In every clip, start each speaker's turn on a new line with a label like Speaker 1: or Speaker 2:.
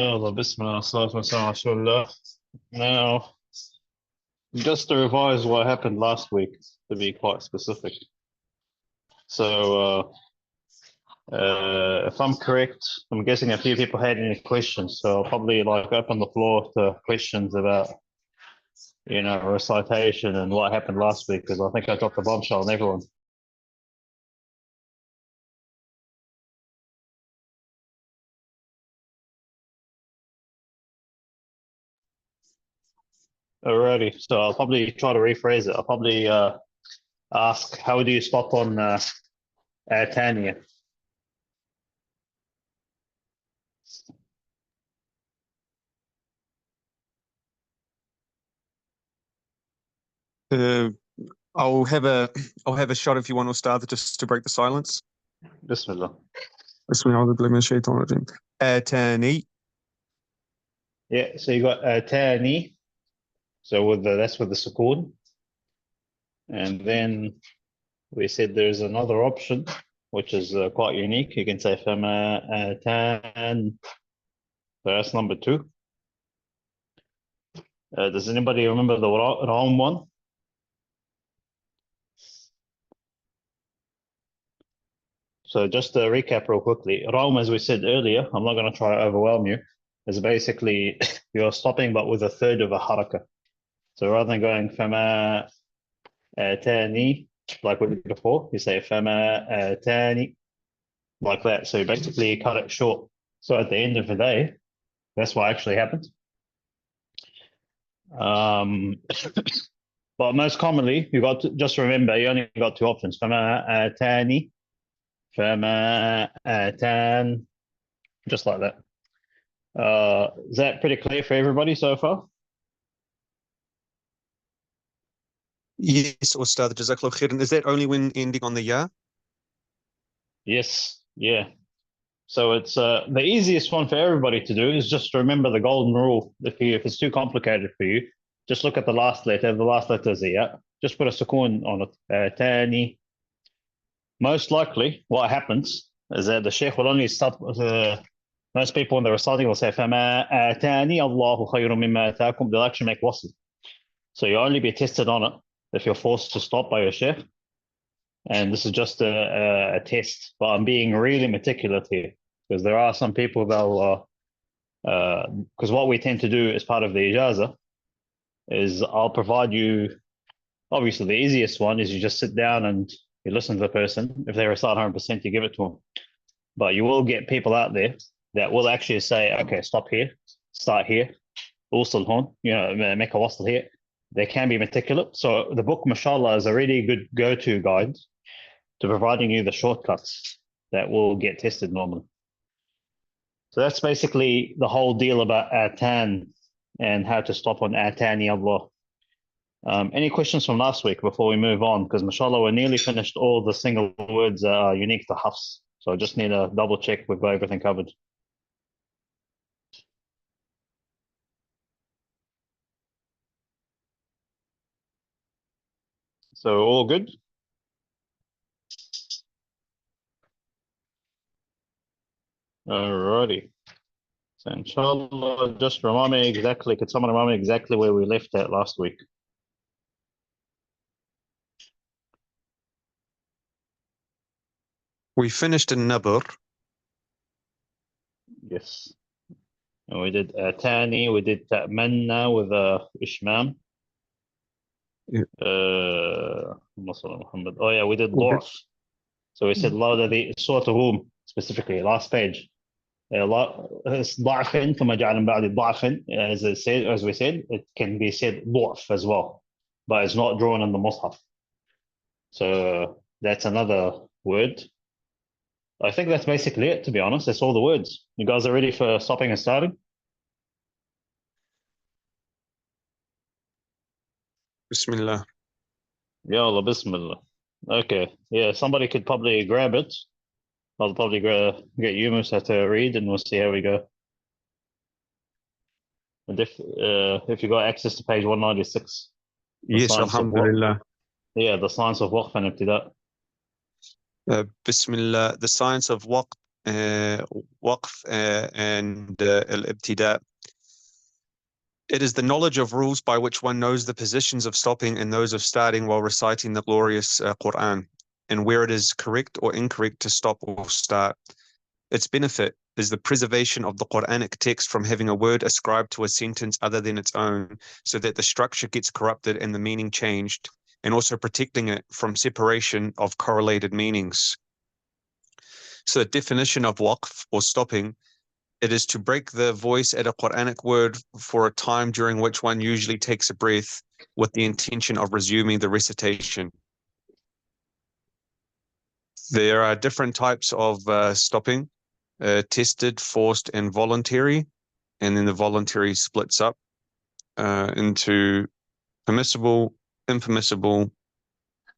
Speaker 1: يلا بسم الله والصلاة والسلام على رسول الله. Now, just to revise what happened last week, to be quite specific. So, if I'm correct, I'm guessing a few people had any questions. So I'll probably open the floor to questions about, recitation and what happened last week, because I think I dropped a bombshell on everyone. Alrighty, so I'll probably try to rephrase it. I'll probably ask, how do you stop on Tanya?
Speaker 2: I'll have a shot if you want to start just to break the silence.
Speaker 1: Bismillah.
Speaker 2: Tani.
Speaker 1: Yeah, so you got Tani. So that's with the sukoon. And then we said there's another option, which is quite unique. You can say fama tan. So that's number 2. Does anybody remember the wrong one? So just to recap real quickly, Raum, as we said earlier, I'm not going to try to overwhelm you, is basically you're stopping but with a third of a haraka. So rather than going fama tani, like we did before, you say fama tani, like that. So you basically cut it short. So at the end of the day, that's what actually happened. But most commonly, just remember, you only got 2 options. فما تاني, فما tan, just like that. Is that pretty clear for everybody so far?
Speaker 2: Yes, Ustad, Jazakallah khairan. Is that only when ending on the ya?
Speaker 1: Yes, yeah. So it's the easiest one for everybody to do is just remember the golden rule. If it's too complicated for you, just look at the last letter. The last letter is a ya. Just put a sukoon on it. Tani. Most likely, what happens is that the sheikh will only stop. Most people when they're reciting will say فَمَا آتَانِي اللَّهُ خَيْرٌ مِمَّا آتَاكُمْ. They'll actually make wasl. So you'll only be tested on it if you're forced to stop by your sheikh. And this is just a test. But I'm being really meticulous here because there are some people that will, because what we tend to do as part of the ijaza is I'll provide you, obviously the easiest one is you just sit down and you listen to the person. If they recite 100%, you give it to them. But you will get people out there that will actually say, okay, stop here, start here, wasl hon, make a wasl here. They can be meticulous. So the book, mashallah, is a really good go-to guide to providing you the shortcuts that will get tested normally. So that's basically the whole deal about atan and how to stop on atani Allah. Any questions from last week before we move on? Because mashallah, we're nearly finished all the single words that are unique to Hafs. So I just need to double check we've got everything covered. So all good? Alrighty. So inshallah, just remind me exactly, could someone remind me exactly where we left at last week?
Speaker 2: We finished in Nabr.
Speaker 1: Yes. And we did Tani, we did Ta'manna with Ishmam.
Speaker 2: Yeah.
Speaker 1: Oh yeah, we did Dorf. So we said Surah Rum specifically, last page. ضعف ثم جعل من بعد ضعف, as we said, it can be said ضعف as well, but it's not drawn in the Mus'haf. So that's another word. I think that's basically it, to be honest. That's all the words. You guys are ready for stopping and starting?
Speaker 2: Bismillah.
Speaker 1: Yalla, bismillah. Okay, yeah, somebody could probably grab it. I'll probably get Yunus to read and we'll see how we go. And if you got access to page 196.
Speaker 2: Yes, alhamdulillah.
Speaker 1: Yeah, the science of waqf and ibtida.
Speaker 2: Bismillah, the science of waqf waqf and al-ibtida. It is the knowledge of rules by which one knows the positions of stopping and those of starting while reciting the glorious Quran, and where it is correct or incorrect to stop or start. Its benefit is the preservation of the Quranic text from having a word ascribed to a sentence other than its own, so that the structure gets corrupted and the meaning changed, and also protecting it from separation of correlated meanings. So the definition of waqf or stopping, it is to break the voice at a Quranic word for a time during which one usually takes a breath with the intention of resuming the recitation. There are different types of stopping, tested, forced, and voluntary. And then the voluntary splits up into permissible, impermissible,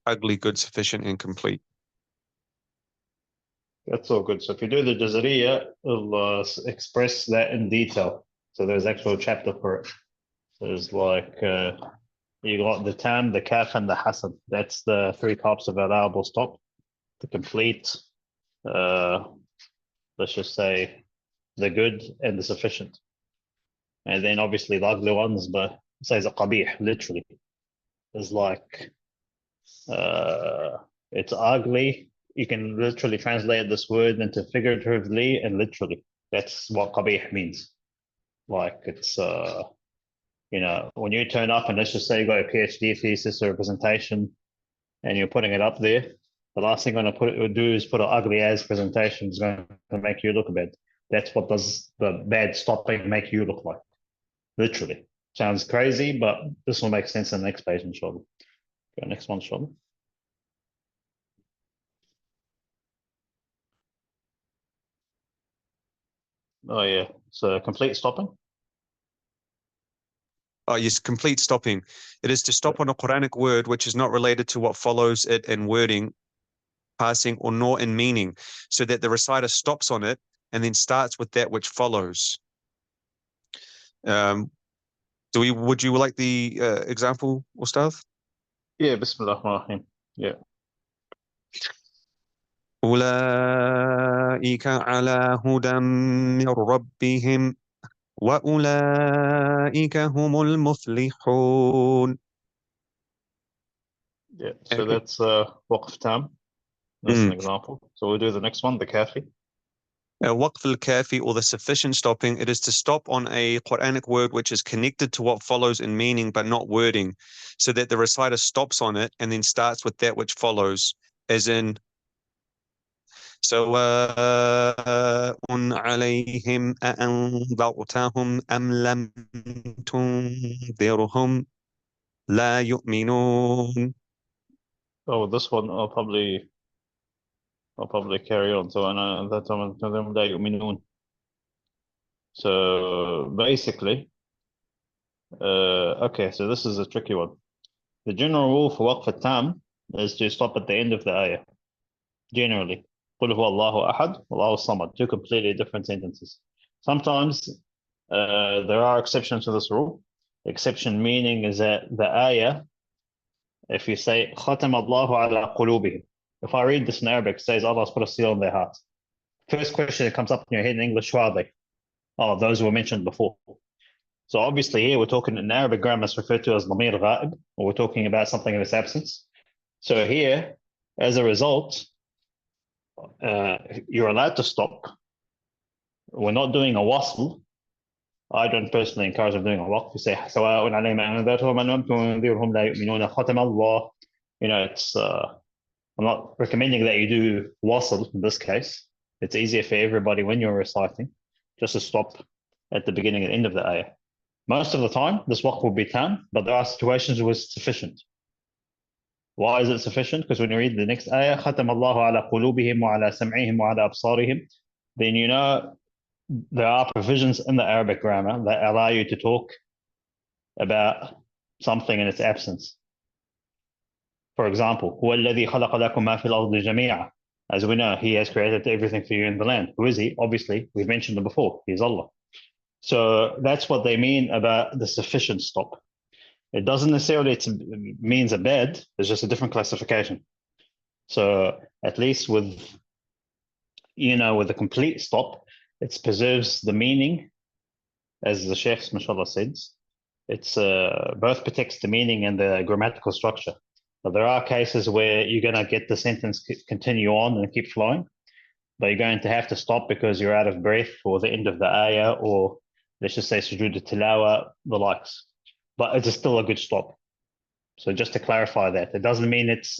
Speaker 2: ugly, good, sufficient, and complete.
Speaker 1: That's all good. So if you do the Jazariya, it'll express that in detail. So there's actual chapter for it. There's like, you got the tam, the kaf, and the hasan. That's the three types of allowable stop. The complete, let's just say, the good and the sufficient. And then obviously the ugly ones, but it says a qabih, literally. It's like, it's ugly. You can literally translate this word into figuratively and literally. That's what qabih means. Like it's, when you turn up and let's just say you got a PhD thesis or a presentation and you're putting it up there, the last thing I'm going to do is put an ugly as presentation is going to make you look bad. That's what does the bad stopping make you look like. Literally. Sounds crazy, but this will make sense in the next page, inshallah. Go next one, inshallah. Oh yeah, so complete stopping.
Speaker 2: Oh yes, complete stopping. It is to stop on a Quranic word which is not related to what follows it in wording, passing, or nor in meaning, so that the reciter stops on it and then starts with that which follows. Would you like the example, Ustad?
Speaker 1: Yeah, Bismillah ar-Rahman. Yeah.
Speaker 2: أولئك على هدى من ربهم وأولئك هم المفلحون.
Speaker 1: Yeah, so that's waqf tam. That's an example. So we'll do the next one, the kafi.
Speaker 2: Waqf al-kafi, or the sufficient stopping, it is to stop on a Quranic word which is connected to what follows in meaning but not wording, so that the reciter stops on it and then starts with that which follows, as in سواء عليهم أأنذرتهم أم لم تنذرهم لا يؤمنون.
Speaker 1: Oh, this one I'll probably carry on. So So basically, okay, so this is a tricky one. The general rule for waqf tam is to stop at the end of the ayah. Generally, قل هو الله أحد والله الصمد, two completely different sentences. Sometimes there are exceptions to this rule. Exception meaning is that the ayah, if you say ختم الله على قلوبهم, if I read this in Arabic, it says Allah's put a seal on their hearts. First question that comes up in your head in English, who are they? Oh, those who were mentioned before. So obviously here we're talking in Arabic grammar, it's referred to as ضمير غائب, or we're talking about something in its absence. So here, as a result, you're allowed to stop. We're not doing a wasl. I don't personally encourage them doing a waqf. You say سواء عليهم أنذرتهم أم لم تنذرهم لا يؤمنون ختم الله. It's I'm not recommending that you do wasl in this case. It's easier for everybody when you're reciting just to stop at the beginning and end of the ayah. Most of the time, this waqf will be tam, but there are situations where it's sufficient. Why is it sufficient? Because when you read the next ayah, ختم الله على قلوبهم وعلى سمعهم وعلى أبصارهم, then you know there are provisions in the Arabic grammar that allow you to talk about something in its absence. For example, هو الذي خلق لكم ما في الأرض جميعا. As we know, he has created everything for you in the land. Who is he? Obviously, we've mentioned him before. He's Allah. So that's what they mean about the sufficient stop. It doesn't necessarily means a bad. It's just a different classification. So at least with with a complete stop, it preserves the meaning, as the Sheikh, mashallah, says. It's both protects the meaning and the grammatical structure. But there are cases where you're going to get the sentence continue on and keep flowing, but you're going to have to stop because you're out of breath or the end of the ayah, or let's just say sujood tilawa, the likes. But it's still a good stop. So just to clarify that, it doesn't mean it's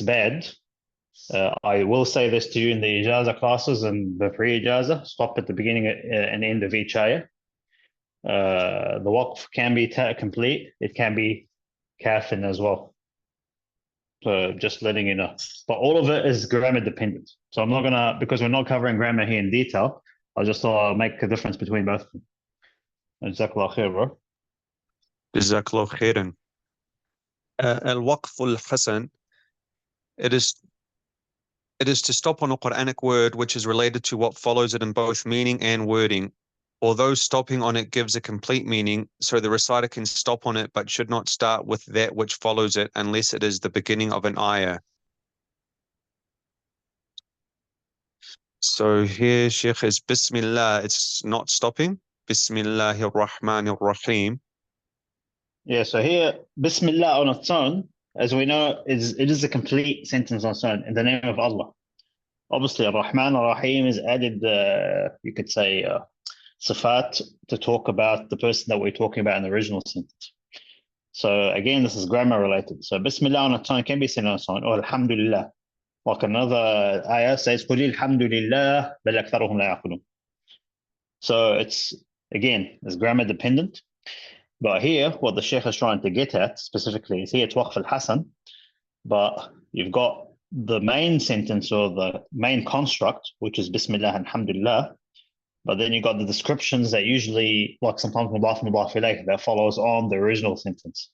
Speaker 1: bad. I will say this to you in the ijaza classes and the pre-ijaza, stop at the beginning and end of each ayah. The waqf can be complete. It can be kafin as well. So just letting you know. But all of it is grammar dependent. So I'm not going to, because we're not covering grammar here in detail, I'll just make a difference between both of them. Jazakallah khair, bro.
Speaker 2: Jazakallah khairan. Al-waqf al-hasan, it is to stop on a Quranic word which is related to what follows it in both meaning and wording. Although stopping on it gives a complete meaning, so the reciter can stop on it but should not start with that which follows it unless it is the beginning of an ayah. So here Sheikh is Bismillah, it's not stopping. Bismillahir Rahmanir Rahim.
Speaker 1: Yeah, so here, Bismillah on its own, as we know, it is a complete sentence on its own, in the name of Allah. Obviously, Ar-Rahman Ar-Rahim is added, you could say, sifat to talk about the person that we're talking about in the original sentence. So again, this is grammar related. So Bismillah on its own can be said on its own, or Alhamdulillah. Like another ayah says, قُلِ الْحَمْدُ لِلَّهِ بَلْ أَكْثَرُهُمْ لَا يَعْقِلُونَ. So it's grammar dependent. But here, what the Sheikh is trying to get at specifically is here it's waqf al-hasan, but you've got the main sentence or the main construct, which is Bismillah and Alhamdulillah, but then you've got the descriptions that usually, like sometimes mudaf ilayh, that follows on the original sentence.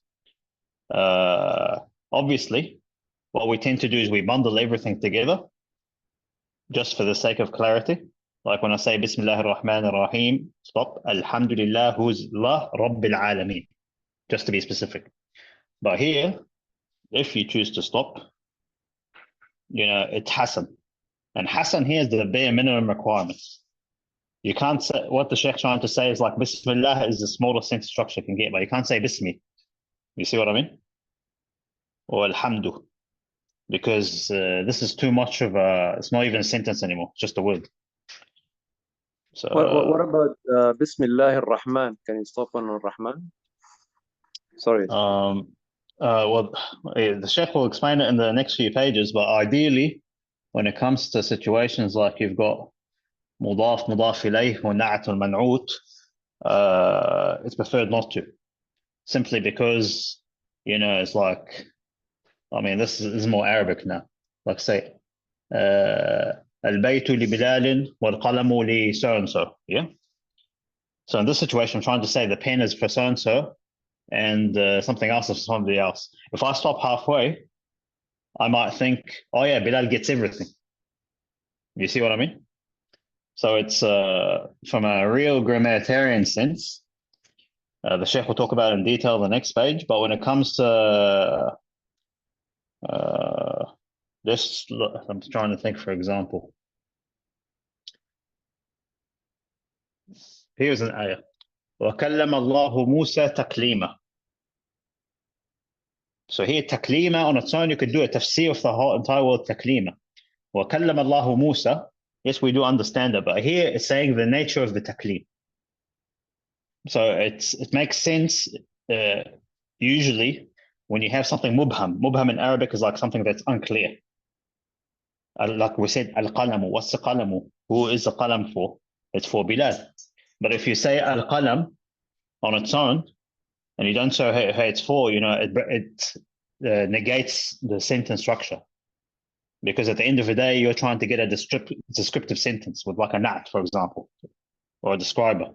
Speaker 1: Obviously, what we tend to do is we bundle everything together just for the sake of clarity. Like when I say Bismillah ar-Rahman ar-Rahim, stop, Alhamdulillah, who's Allah, Rabbil Alameen, just to be specific. But here, if you choose to stop, it's Hasan. And Hasan here is the bare minimum requirements. You can't say, what the Sheikh's trying to say is like Bismillah is the smallest sentence structure you can get, but you can't say Bismi. You see what I mean? Or Alhamdu. Because this is too much of it's not even a sentence anymore, it's just a word. So,
Speaker 3: what about Bismillah ar-Rahman? Can you stop on ar-Rahman? Sorry.
Speaker 1: Well, the Sheikh will explain it in the next few pages, but ideally, when it comes to situations like you've got mudaf ilayh or na'at al-man'ut, it's preferred not to. Simply because, it's like, this is more Arabic now. Like say, البيت لبلال والقلم لي so and so. Yeah. So in this situation, I'm trying to say the pen is for so and so, and something else is for somebody else. If I stop halfway, I might think, oh yeah, Bilal gets everything. You see what I mean? So it's from a real grammarian sense. The Sheikh will talk about it in detail the next page. But when it comes to this, I'm trying to think, for example. Here's an ayah. وَكَلَّمَ اللَّهُ مُوسَى تَكْلِيمًا. So here, taklima on its own, you could do a tafsir of the whole entire word taklima. وَكَلَّمَ اللَّهُ مُوسَى. Yes, we do understand it, but here it's saying the nature of the taklim. So it makes sense usually when you have something mubham. Mubham in Arabic is like something that's unclear. Like we said, al-qalamu. What's the qalamu? Who is the qalam for? It's for Bilal. But if you say al-qalam on its own, and you don't say who it's for, it negates the sentence structure. Because at the end of the day, you're trying to get a descriptive sentence with like a nat, for example, or a describer.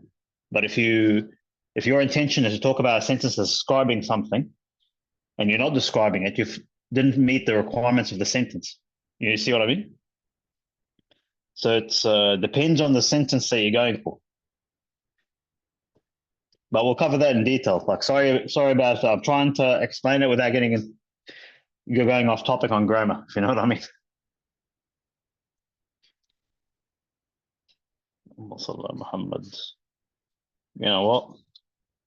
Speaker 1: But if your intention is to talk about a sentence that's describing something, and you're not describing it, you didn't meet the requirements of the sentence. You see what I mean? So it depends on the sentence that you're going for. But we'll cover that in detail. Like, sorry about it. I'm trying to explain it without you're going off topic on grammar, if you know what I mean. Muhammad. You know what?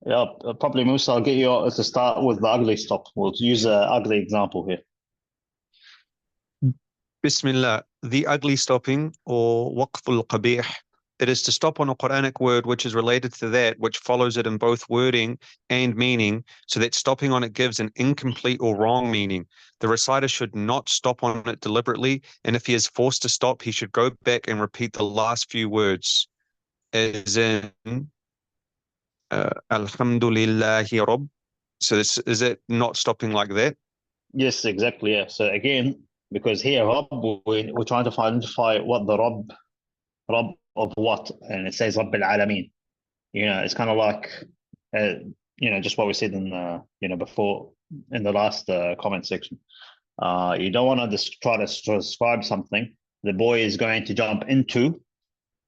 Speaker 1: Yeah, probably Musa, I'll get you to start with the ugly stop. We'll use an ugly example here.
Speaker 2: Bismillah, the ugly stopping or waqf al-qabih. It is to stop on a Quranic word which is related to that which follows it in both wording and meaning, so that stopping on it gives an incomplete or wrong meaning. The reciter should not stop on it deliberately, and if he is forced to stop, he should go back and repeat the last few words, as in Alhamdulillahi Rabb. So this, is it not stopping like that?
Speaker 1: Yes, exactly. Yeah. So again, because here Rabb, we're trying to identify what the Rabb of what, and it says Rabb al-Alameen. You know, it's kind of like, you know, just what we said in, you know, before in the last comment section. You don't want to try to describe something the boy is going to jump into,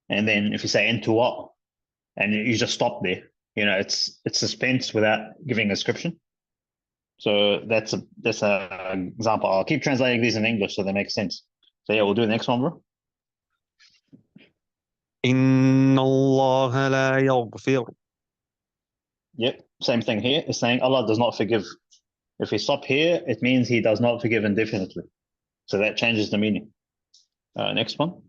Speaker 1: and then if you say into what, and you just stop there, you know, it's suspense without giving a description. So that's a example. I'll keep translating these in English so they make sense. So yeah, we'll do the next one, bro.
Speaker 2: Inna Allah la yaghfir.
Speaker 1: Yep, same thing here. It's saying Allah does not forgive. If we stop here, it means He does not forgive indefinitely. So that changes the meaning. Next one.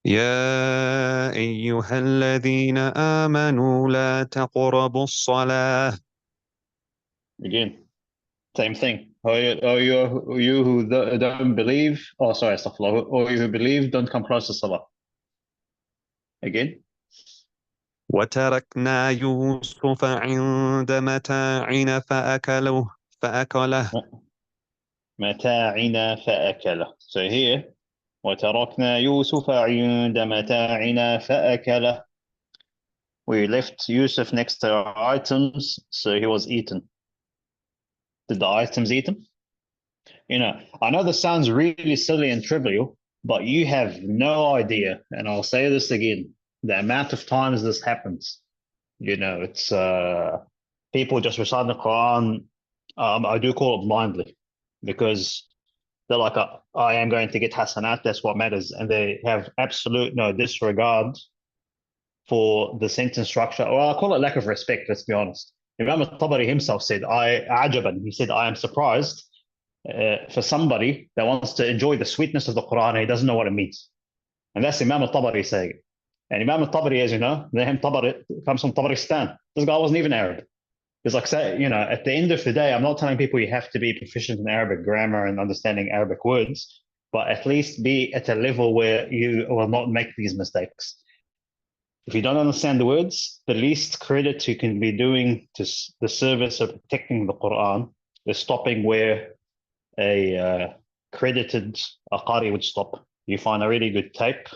Speaker 2: يا أيها الذين آمنوا لا تقربوا الصلاة.
Speaker 1: Again, same thing. You who don't believe, oh sorry, astaghfirullah. Or you who believe, don't come close to Salah. Again.
Speaker 2: وتركنا يوسف عند متاعنا فأكله.
Speaker 1: متاعنا فأكله. So here, وتركنا يوسف عند متاعنا فأكله. We left Yusuf next to our items, so he was eaten. Did the items eat him? You know, I know this sounds really silly and trivial, but you have no idea, and I'll say this again, the amount of times this happens. You know, it's people just recite the Quran. I do call it blindly, because they're like, I am going to get hasanat, that's what matters. And they have absolute no disregard for the sentence structure, or I'll call it lack of respect, let's be honest. Imam al-Tabari himself said, he said, I am surprised for somebody that wants to enjoy the sweetness of the Quran and he doesn't know what it means. And that's Imam al-Tabari saying it. And Imam al-Tabari, as you know, the name Tabari comes from Tabaristan. This guy wasn't even Arab. It's like, you know, at the end of the day, I'm not telling people you have to be proficient in Arabic grammar and understanding Arabic words, but at least be at a level where you will not make these mistakes. If you don't understand the words, the least credit you can be doing to the service of protecting the Quran is stopping where a credited Qari would stop. You find a really good tape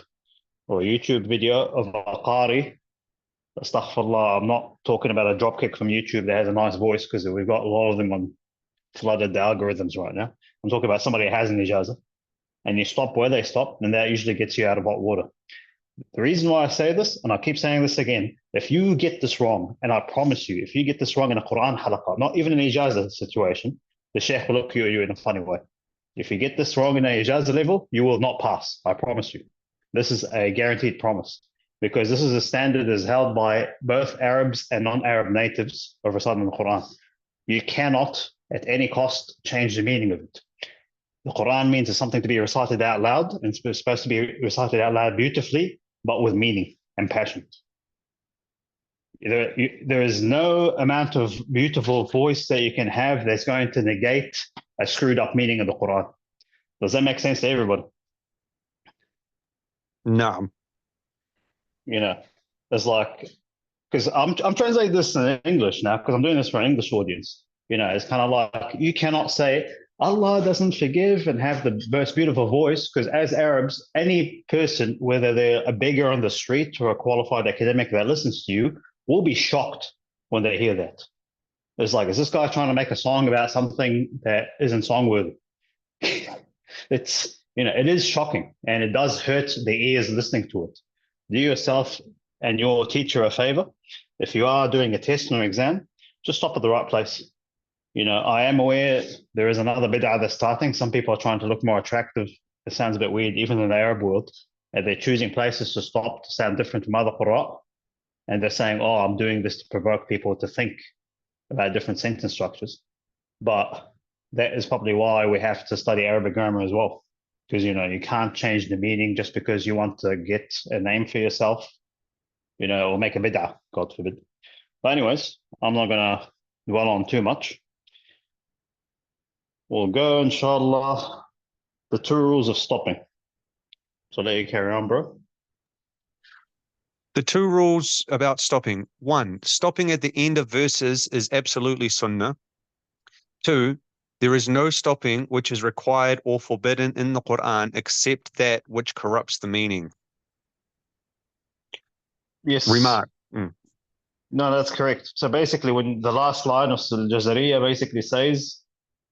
Speaker 1: or a YouTube video of a Qari. Astaghfirullah, I'm not talking about a dropkick from YouTube that has a nice voice, because we've got a lot of them on flooded the algorithms right now. I'm talking about somebody who has an ijazah, and you stop where they stop, and that usually gets you out of hot water. The reason why I say this, and I keep saying this again, if you get this wrong, and I promise you, if you get this wrong in a Quran halaqah, not even an ijazah situation, the sheikh will look at you in a funny way. If you get this wrong in an ijazah level, you will not pass. I promise you. This is a guaranteed promise, because this is a standard that is held by both Arabs and non-Arab natives of reciting the Quran. You cannot, at any cost, change the meaning of it. The Quran means it's something to be recited out loud, and it's supposed to be recited out loud beautifully, but with meaning and passion. There is no amount of beautiful voice that you can have that's going to negate a screwed up meaning of the Quran. Does that make sense to everybody?
Speaker 2: No.
Speaker 1: You know, it's like, because I'm translating this in English now, because I'm doing this for an English audience. You know, it's kind of like, you cannot say Allah doesn't forgive and have the most beautiful voice, because as Arabs, any person, whether they're a beggar on the street or a qualified academic that listens to you, will be shocked when they hear that. It's like, is this guy trying to make a song about something that isn't songworthy? It's, you know, it is shocking, and it does hurt the ears listening to it. Do yourself and your teacher a favor. If you are doing a test or an exam, just stop at the right place. You know, I am aware there is another bid'ah that's starting. Some people are trying to look more attractive. It sounds a bit weird, even in the Arab world. and they're choosing places to stop to sound different from other Qur'an. And they're saying, oh, I'm doing this to provoke people to think about different sentence structures. But that is probably why we have to study Arabic grammar as well. Because, you can't change the meaning just because you want to get a name for yourself, or make a bid'ah, God forbid. But anyways, I'm not going to dwell on too much. We'll go, inshallah, the 2 rules of stopping. So let you carry on, bro.
Speaker 2: The 2 rules about stopping. 1, stopping at the end of verses is absolutely sunnah. 2, there is no stopping which is required or forbidden in the Quran except that which corrupts the meaning.
Speaker 1: Yes.
Speaker 2: Remark.
Speaker 1: No, that's correct. So basically, when the last line of Al-Jazariya basically says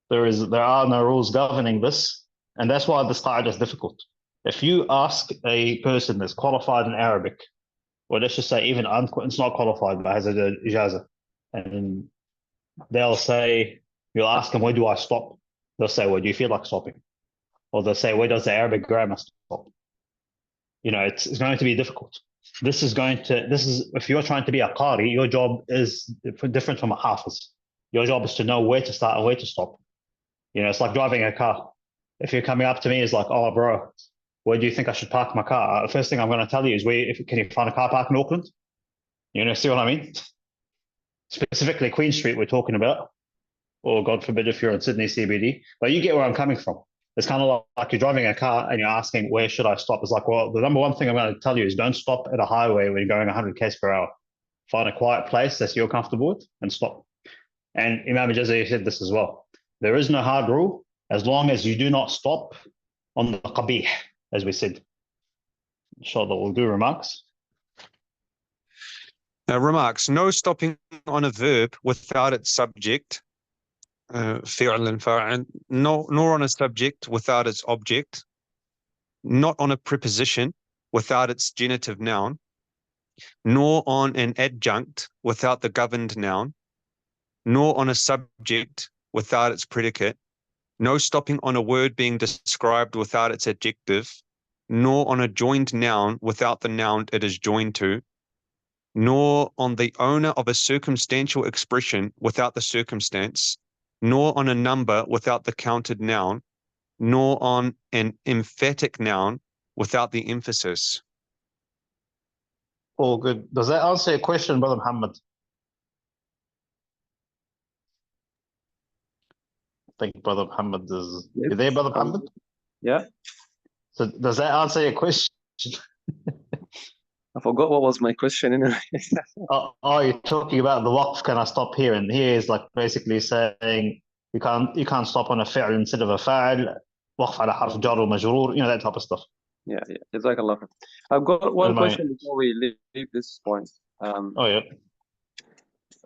Speaker 1: there are no rules governing this, and that's why this qaida is difficult. If you ask a person that's qualified in Arabic, or let's just say even it's not qualified but has an ijaza, and you'll ask them, where do I stop? They'll say, well, do you feel like stopping? Or they'll say, where does the Arabic grammar stop? It's going to be difficult. This is if you're trying to be a qari, your job is different from a hafiz. Your job is to know where to start and where to stop. It's like driving a car. If you're coming up to me, it's like, oh, bro, where do you think I should park my car? The first thing I'm going to tell you is, can you find a car park in Auckland? See what I mean? Specifically Queen Street we're talking about, or God forbid if you're in Sydney CBD. But you get where I'm coming from. It's kind of like you're driving a car and you're asking, where should I stop? It's like, well, the number one thing I'm going to tell you is don't stop at a highway when you're going 100 km per hour. Find a quiet place that you're comfortable with and stop. And Imam Jazari said this as well. There is no hard rule as long as you do not stop on the qabih, as we said. Inshallah, we'll do remarks.
Speaker 2: Remarks. No stopping on a verb without its subject, fi'l and fa'il, nor on a subject without its object, not on a preposition without its genitive noun, nor on an adjunct without the governed noun, nor on a subject without its predicate, no stopping on a word being described without its adjective, nor on a joined noun without the noun it is joined to, nor on the owner of a circumstantial expression without the circumstance, nor on a number without the counted noun, nor on an emphatic noun without the emphasis.
Speaker 1: All good. Does that answer your question, Brother Muhammad? I think Brother Muhammad is...
Speaker 3: Yes.
Speaker 1: You there, Brother Muhammad?
Speaker 3: Yeah.
Speaker 1: So does that answer your question?
Speaker 3: I forgot what was my question anyway.
Speaker 1: You're talking about the waqf, can I stop here? And here is like basically saying you can't stop on a fi'l instead of a fa'il, waqf ala harf jar wa majroor, that type of stuff.
Speaker 3: Yeah. Jazakallah khair. I've got one question before we leave this point.
Speaker 1: Yeah.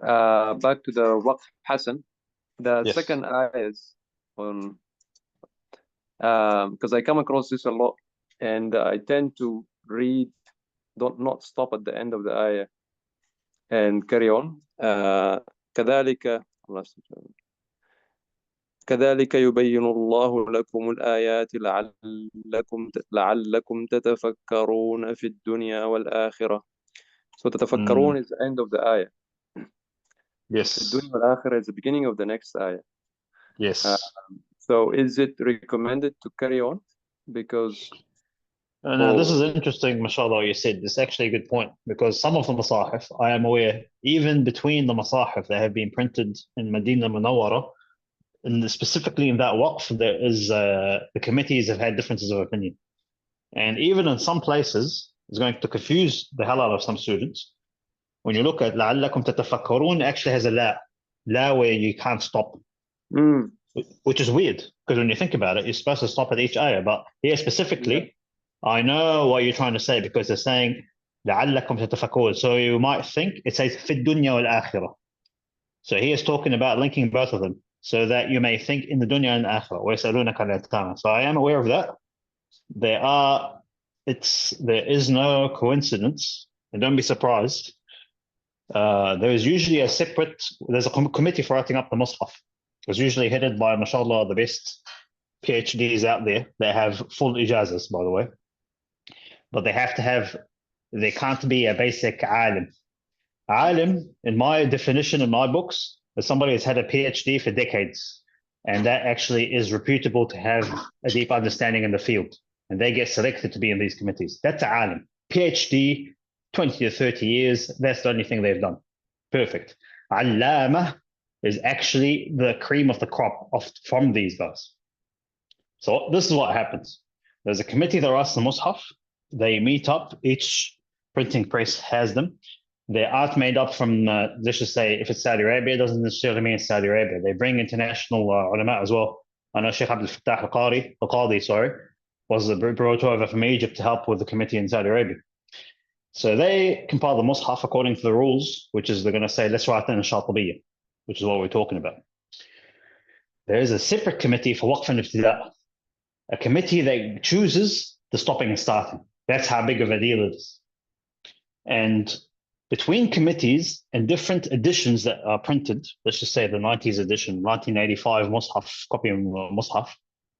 Speaker 3: Back to the waqf Hassan. The
Speaker 1: Yes.
Speaker 3: second ayah is on, because I come across this a lot, and I tend to read, not stop at the end of the ayah and carry on. كذلك يبين الله لكم الآيات لعلكم تتفكرون في الدنيا والآخرة. So تتفكرون is the end of the ayah.
Speaker 1: Yes.
Speaker 3: الدنيا والآخرة is the beginning of the next ayah.
Speaker 1: Yes.
Speaker 3: So is it recommended to carry on? Because
Speaker 1: No, this is interesting, mashallah, you said. It's actually a good point, because some of the masahif, I am aware, even between the masahif that have been printed in Medina Munawwara, and specifically in that waqf, there is the committees have had differences of opinion. And even in some places, it's going to confuse the hell out of some students. When you look at لَعَلَّكُمْ تَتَفَكَّرُونَ, it actually has a la where you can't stop. Which is weird, because when you think about it, you're supposed to stop at each ayah. But here specifically, I know what you're trying to say, because they're saying لَعَلَّكُمْ تَتَفَكَّرُونَ. So you might think it says فِي الدُّنْيَا وَالْآخِرَةِ. So he is talking about linking both of them, so that you may think in the dunya and akhirah. وَيَسْأَلُونَكَ عَنِ الْيَتَامَى. So I am aware of that. There is no coincidence, and don't be surprised. There is usually there's a committee for writing up the Mus'haf. It's usually headed by, mashallah, the best PhDs out there. They have full ijazas, by the way. but they can't be a basic alim. Alim, in my definition in my books, is somebody who's had a PhD for decades, and that actually is reputable to have a deep understanding in the field, and they get selected to be in these committees. That's a alim. PhD, 20 to 30 years, that's the only thing they've done. Perfect. Allama is actually the cream of the crop from these guys. So this is what happens. There's a committee that writes the Mus'haf. They meet up. Each printing press has them. They aren't made up from, let's just say, if it's Saudi Arabia, it doesn't necessarily mean it's Saudi Arabia. They bring international ulama as well. I know Sheikh Abdul Fattah al-Qadi, was brought over from Egypt to help with the committee in Saudi Arabia. So they compile the Mus'haf according to the rules, which is they're going to say, let's write in Shatibiyyah, which is what we're talking about. There is a separate committee for Waqf and Ibtida, a committee that chooses the stopping and starting. That's how big of a deal it is. And between committees and different editions that are printed, let's just say the 90s edition, 1985 Mus'haf, copy of Mus'haf,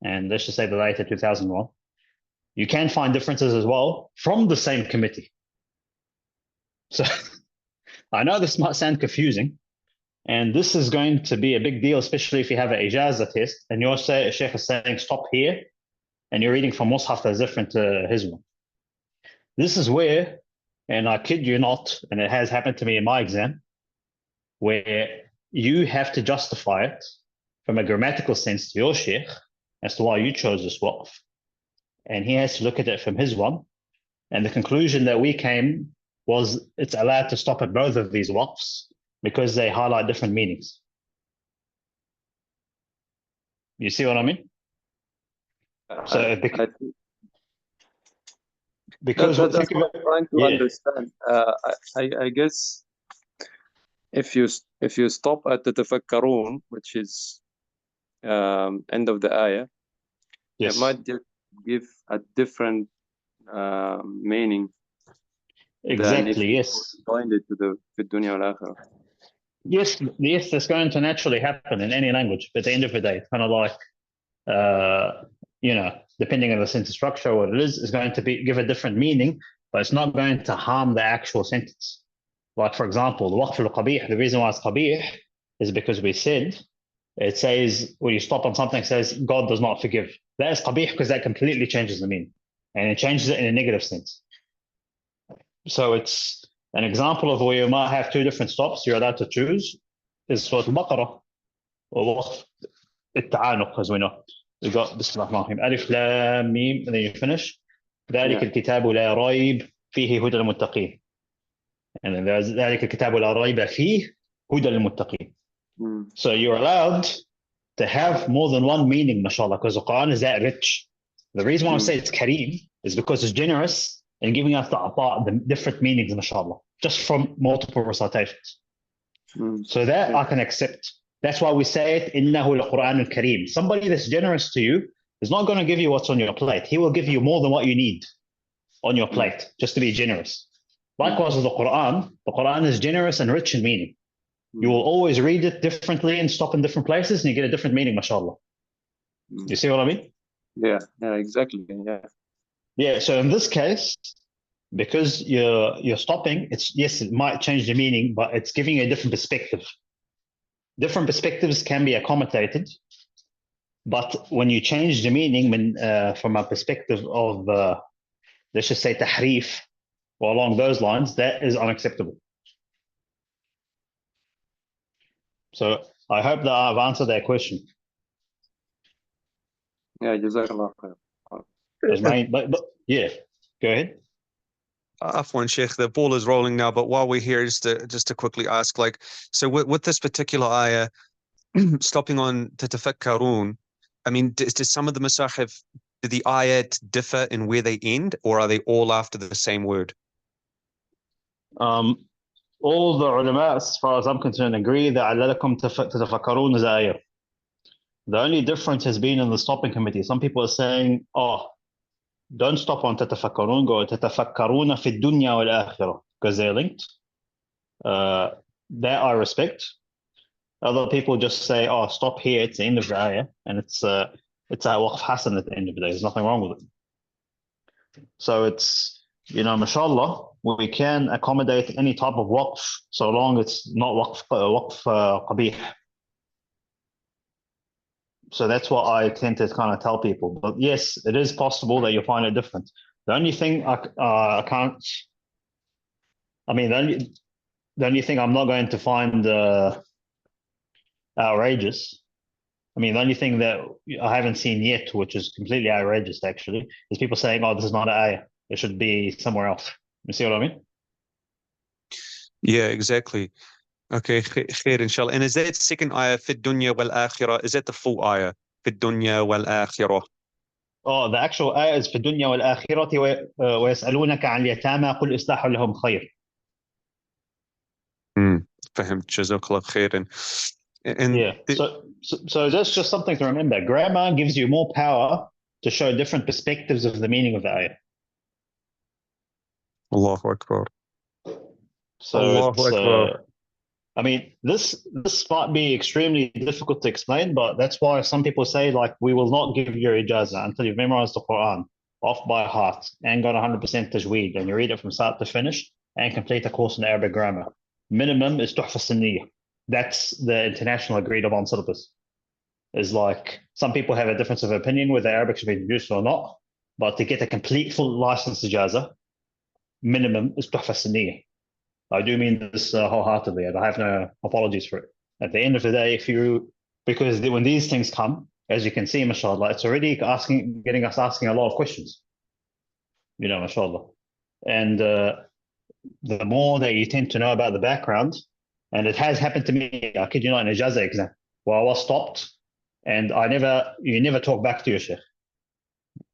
Speaker 1: and let's just say the later 2001, you can find differences as well from the same committee. So I know this might sound confusing, and this is going to be a big deal, especially if you have an Ijaza test and your Sheikh is saying stop here, and you're reading from Mus'haf that's different to his one. This is where, and I kid you not, and it has happened to me in my exam, where you have to justify it from a grammatical sense to your Sheikh as to why you chose this waqf. And he has to look at it from his one. And the conclusion that we came was it's allowed to stop at both of these waqfs because they highlight different meanings. You see what I mean? So because
Speaker 3: that's what I'm trying to understand. I guess if you stop at the tafakkarun, which is end of the ayah,
Speaker 1: yes,
Speaker 3: it might give a different meaning.
Speaker 1: Exactly. Yes.
Speaker 3: Joined it to the dunya wal akhirah.
Speaker 1: Yes, that's going to naturally happen in any language. But at the end of the day, kind of like, depending on the sentence structure, what it is going to give a different meaning, but it's not going to harm the actual sentence. Like, for example, the waqf al-qabih, the reason why it's qabih is because we said, it says, when you stop on something, it says, God does not forgive. That is qabih because that completely changes the meaning. And it changes it in a negative sense. So it's an example of where you might have two different stops you're allowed to choose is Surah Al-Baqarah or Waqf al-Ta'anuq, as we know. We got Bismillah ar-Rahman ar-Rahim, Alif Lam Mim, and then you finish. ذلك الكتاب لا ريب فيه هدى للمتقين. And then there's ذلك الكتاب لا ريب فيه هدى للمتقين. So you're allowed to have more than one meaning, mashallah, because the Quran is that rich. The reason why I say it's Kareem is because it's generous in giving us the different meanings, mashallah, just from multiple recitations. So that I can accept. That's why we say it, إِنَّهُ الْقُرْآنُ الْكَرِيمُ. Somebody that's generous to you is not going to give you what's on your plate. He will give you more than what you need on your plate, just to be generous. Likewise with the Quran is generous and rich in meaning. You will always read it differently and stop in different places and you get a different meaning, mashallah. You see what I mean?
Speaker 3: Yeah, exactly.
Speaker 1: Yeah, so in this case, because you're stopping, it might change the meaning, but it's giving you a different perspective. Different perspectives can be accommodated, but when you change the meaning from a perspective of, let's just say, tahrif, or along those lines, that is unacceptable. So I hope that I've answered that question.
Speaker 3: Yeah, Jazakallah khair.
Speaker 1: But yeah, go ahead.
Speaker 2: Afwan, Sheikh, the ball is rolling now, but while we're here, just to quickly ask, like, so with this particular ayah, stopping on tatafakkarun, I mean, does some of the masahif, do the ayat differ in where they end, or are they all after the same word?
Speaker 1: All the ulama, as far as I'm concerned, agree that عَلَّلَكُمْ تَتَفَكَّرُونَ is ayah. The only difference has been in the stopping committee. Some people are saying, don't stop on تتفكرون, go تتفكرون في الدنيا والآخرة, because they're linked. That I respect. Other people just say, stop here, it's the end of the ayah, and it's a waqf hasan at the end of the day. There's nothing wrong with it. So it's mashallah, we can accommodate any type of waqf so long it's not waqf qabih. So that's what I tend to kind of tell people. But yes, it is possible that you'll find it different. The only thing I can't, I mean, the only thing I'm not going to find outrageous, I mean, the only thing that I haven't seen yet, which is completely outrageous actually, is people saying, oh, this is not an ayah. It should be somewhere else. You see what I mean?
Speaker 2: Yeah, exactly. Okay, khair, inshallah. And is that second ayah, في الدنيا والآخرة, is that the full ayah? في الدنيا والآخرة.
Speaker 1: Oh, the actual ayah is في الدنيا والآخرة ويسألونك عن اليتامى قل إصلاح لهم خير.
Speaker 2: فهمت. جزاك الله خيرا. And
Speaker 1: yeah, so that's just something to remember. Grammar gives you more power to show different perspectives of the meaning of the ayah.
Speaker 2: Allahu Akbar.
Speaker 1: So
Speaker 2: Allahu Akbar.
Speaker 1: I mean, this might be extremely difficult to explain, but that's why some people say, like, we will not give you ijazah until you've memorized the Quran off by heart and got 100% tajweed, and you read it from start to finish and complete a course in Arabic grammar. Minimum is tuhfa sinniya. That's the international agreed upon syllabus. Is like, some people have a difference of opinion whether Arabic should be introduced or not, but to get a complete full license ijazah, minimum is tuhfa sinniya. I do mean this wholeheartedly, and I have no apologies for it. At the end of the day, because when these things come, as you can see, mashallah, it's already getting us asking a lot of questions, mashallah. And the more that you tend to know about the background, and it has happened to me, I kid you not, in a Ijazah exam, where I was stopped, and you never talk back to your sheikh.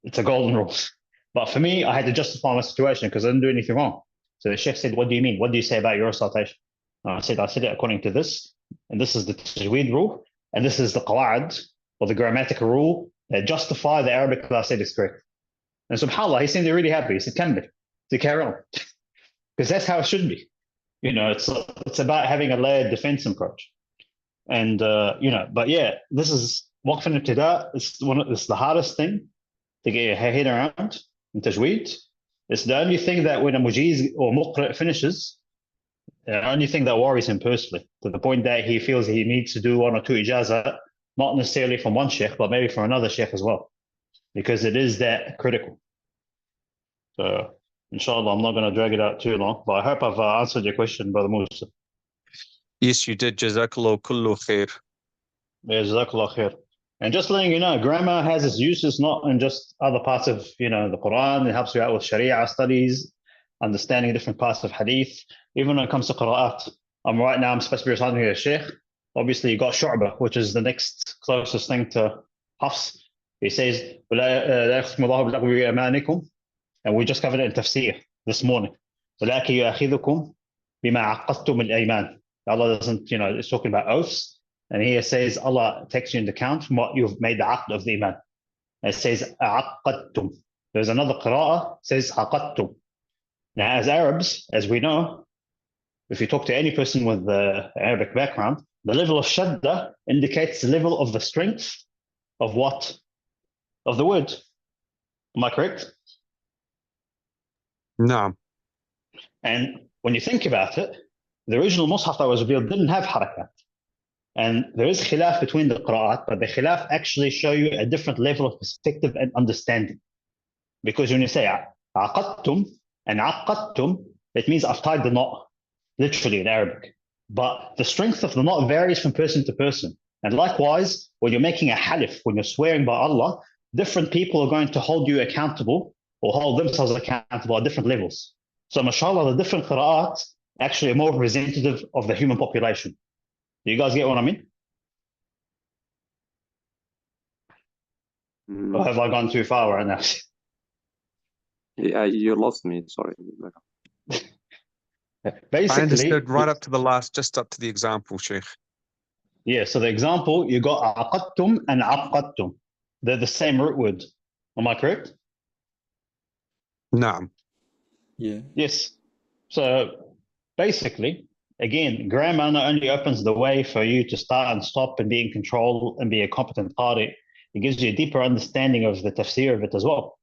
Speaker 1: It's a golden rule. But for me, I had to justify my situation because I didn't do anything wrong. So the sheikh said, what do you mean? What do you say about your recitation? I said it according to this, and this is the Tajweed rule, and this is the qawa'id, or the grammatical rule that justify the Arabic that I said is correct. And subhanAllah, he seemed really happy. He said, Kambil, to carry on. Because that's how it should be. It's about having a layered defense approach. And, but yeah, this is waqf al-ibtida. It's the hardest thing to get your head around in Tajweed. It's the only thing that when a mujiz or muqra finishes, the only thing that worries him personally, to the point that he feels he needs to do one or two ijazah, not necessarily from one sheikh, but maybe from another sheikh as well, because it is that critical. So, inshallah, I'm not going to drag it out too long, but I hope I've answered your question, Brother Musa.
Speaker 2: Yes, you did. Jazakallah kullu khair.
Speaker 1: Yeah, Jazakallah khair. And just letting you know, grammar has its uses not in just other parts of, the Quran. It helps you out with Sharia studies, understanding different parts of Hadith. Even when it comes to Qira'at, I'm supposed to be reciting here a Sheikh. Obviously, you got Shu'bah, which is the next closest thing to Hafs. He says, and we just covered it in tafsir this morning. Allah doesn't, it's talking about oaths. And here it says Allah takes you into account from what you've made the aqd of the iman. It says aqadtum. There's another qira'ah says aqadtum. Now, as Arabs, as we know, if you talk to any person with the Arabic background, the level of shadda indicates the level of the strength of what? Of the word. Am I correct?
Speaker 2: No.
Speaker 1: And when you think about it, the original Mus'haf that was revealed didn't have harakat. And there is khilaf between the qira'at, but the khilaf actually show you a different level of perspective and understanding. Because when you say aqadtum and aqadtum, it means I've tied the knot, literally in Arabic. But the strength of the knot varies from person to person. And likewise, when you're making a halif, when you're swearing by Allah, different people are going to hold you accountable or hold themselves accountable at different levels. So mashallah, the different qira'at actually are more representative of the human population. Do you guys get what I mean? Or have I gone too far right now?
Speaker 3: Yeah, you lost me. Sorry.
Speaker 1: Basically,
Speaker 2: I understood right up to the last, just up to the example, Sheikh.
Speaker 1: Yeah, so the example, you got aqadtum and aqadtum. They're the same root word. Am I correct?
Speaker 2: No.
Speaker 4: Yeah.
Speaker 1: Yes. So basically, again, grammar not only opens the way for you to start and stop and be in control and be a competent party, it gives you a deeper understanding of the tafsir of it as well.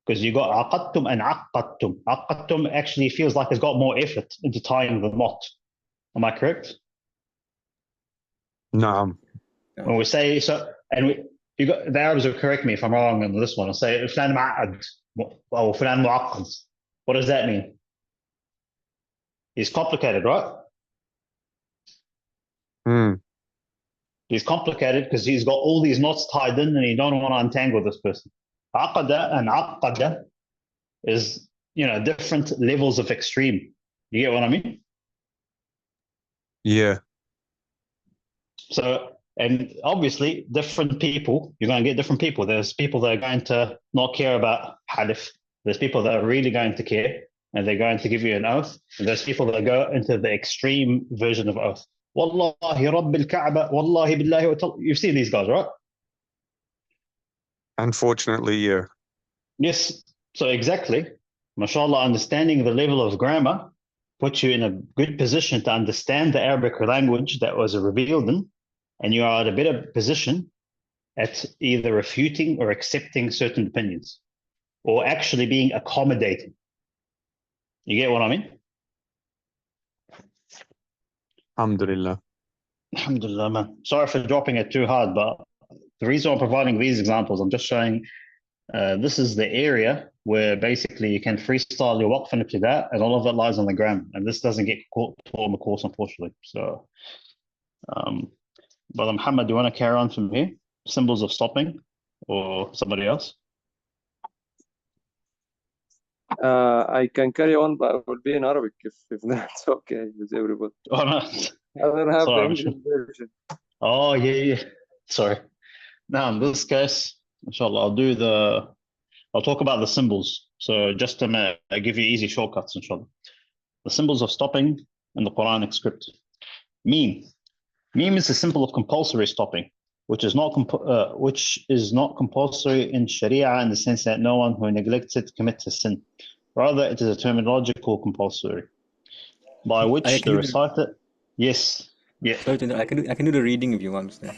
Speaker 1: because you got عقدتم and عقدتم. عقدتم actually feels like it's got more effort into tying the knot. Am I correct?
Speaker 2: نعم.
Speaker 1: When we say so, and you got the Arabs will correct me if I'm wrong on this one. I'll say فلان معقد or فلان معقد. What does that mean? He's complicated, right?
Speaker 2: Hmm.
Speaker 1: He's complicated because he's got all these knots tied in and you don't want to untangle this person. عقد and عقد is, different levels of extreme. You get what I mean?
Speaker 2: Yeah.
Speaker 1: So, and obviously, different people, you're going to get different people. There's people that are going to not care about halif. There's people that are really going to care and they're going to give you an oath. And there's people that go into the extreme version of oath. Wallahi Rabbil Kaaba, Wallahi Billahi wa tal. You've seen these guys, right?
Speaker 2: Unfortunately, yeah.
Speaker 1: Yes. So, exactly. MashaAllah, understanding the level of grammar puts you in a good position to understand the Arabic language that was revealed in, and you are at a better position at either refuting or accepting certain opinions, or actually being accommodating. You get what I mean?
Speaker 2: Alhamdulillah.
Speaker 1: Alhamdulillah, man. Sorry for dropping it too hard, but the reason I'm providing these examples, I'm just showing this is the area where basically you can freestyle your waqf and ibtida, and all of it lies on the grammar. And this doesn't get taught on the course, unfortunately. So, Brother Muhammad, do you want to carry on from here? Symbols of stopping, or somebody else?
Speaker 3: I can carry on, but it will be in Arabic if that's okay with everybody.
Speaker 1: Oh, no.
Speaker 3: I don't have
Speaker 1: Sorry,
Speaker 3: the English version.
Speaker 1: Oh, yeah. Sorry. Now, in this case, inshallah, I'll talk about the symbols. So just to give you easy shortcuts, inshallah. The symbols of stopping in the Quranic script. Meme. Meme is a symbol of compulsory stopping, which is not compulsory in Sharia in the sense that no one who neglects it commits a sin. Rather, it is a terminological compulsory by which the reciter. Yes. Yeah.
Speaker 4: Sorry, I can do the reading if you want. Sir.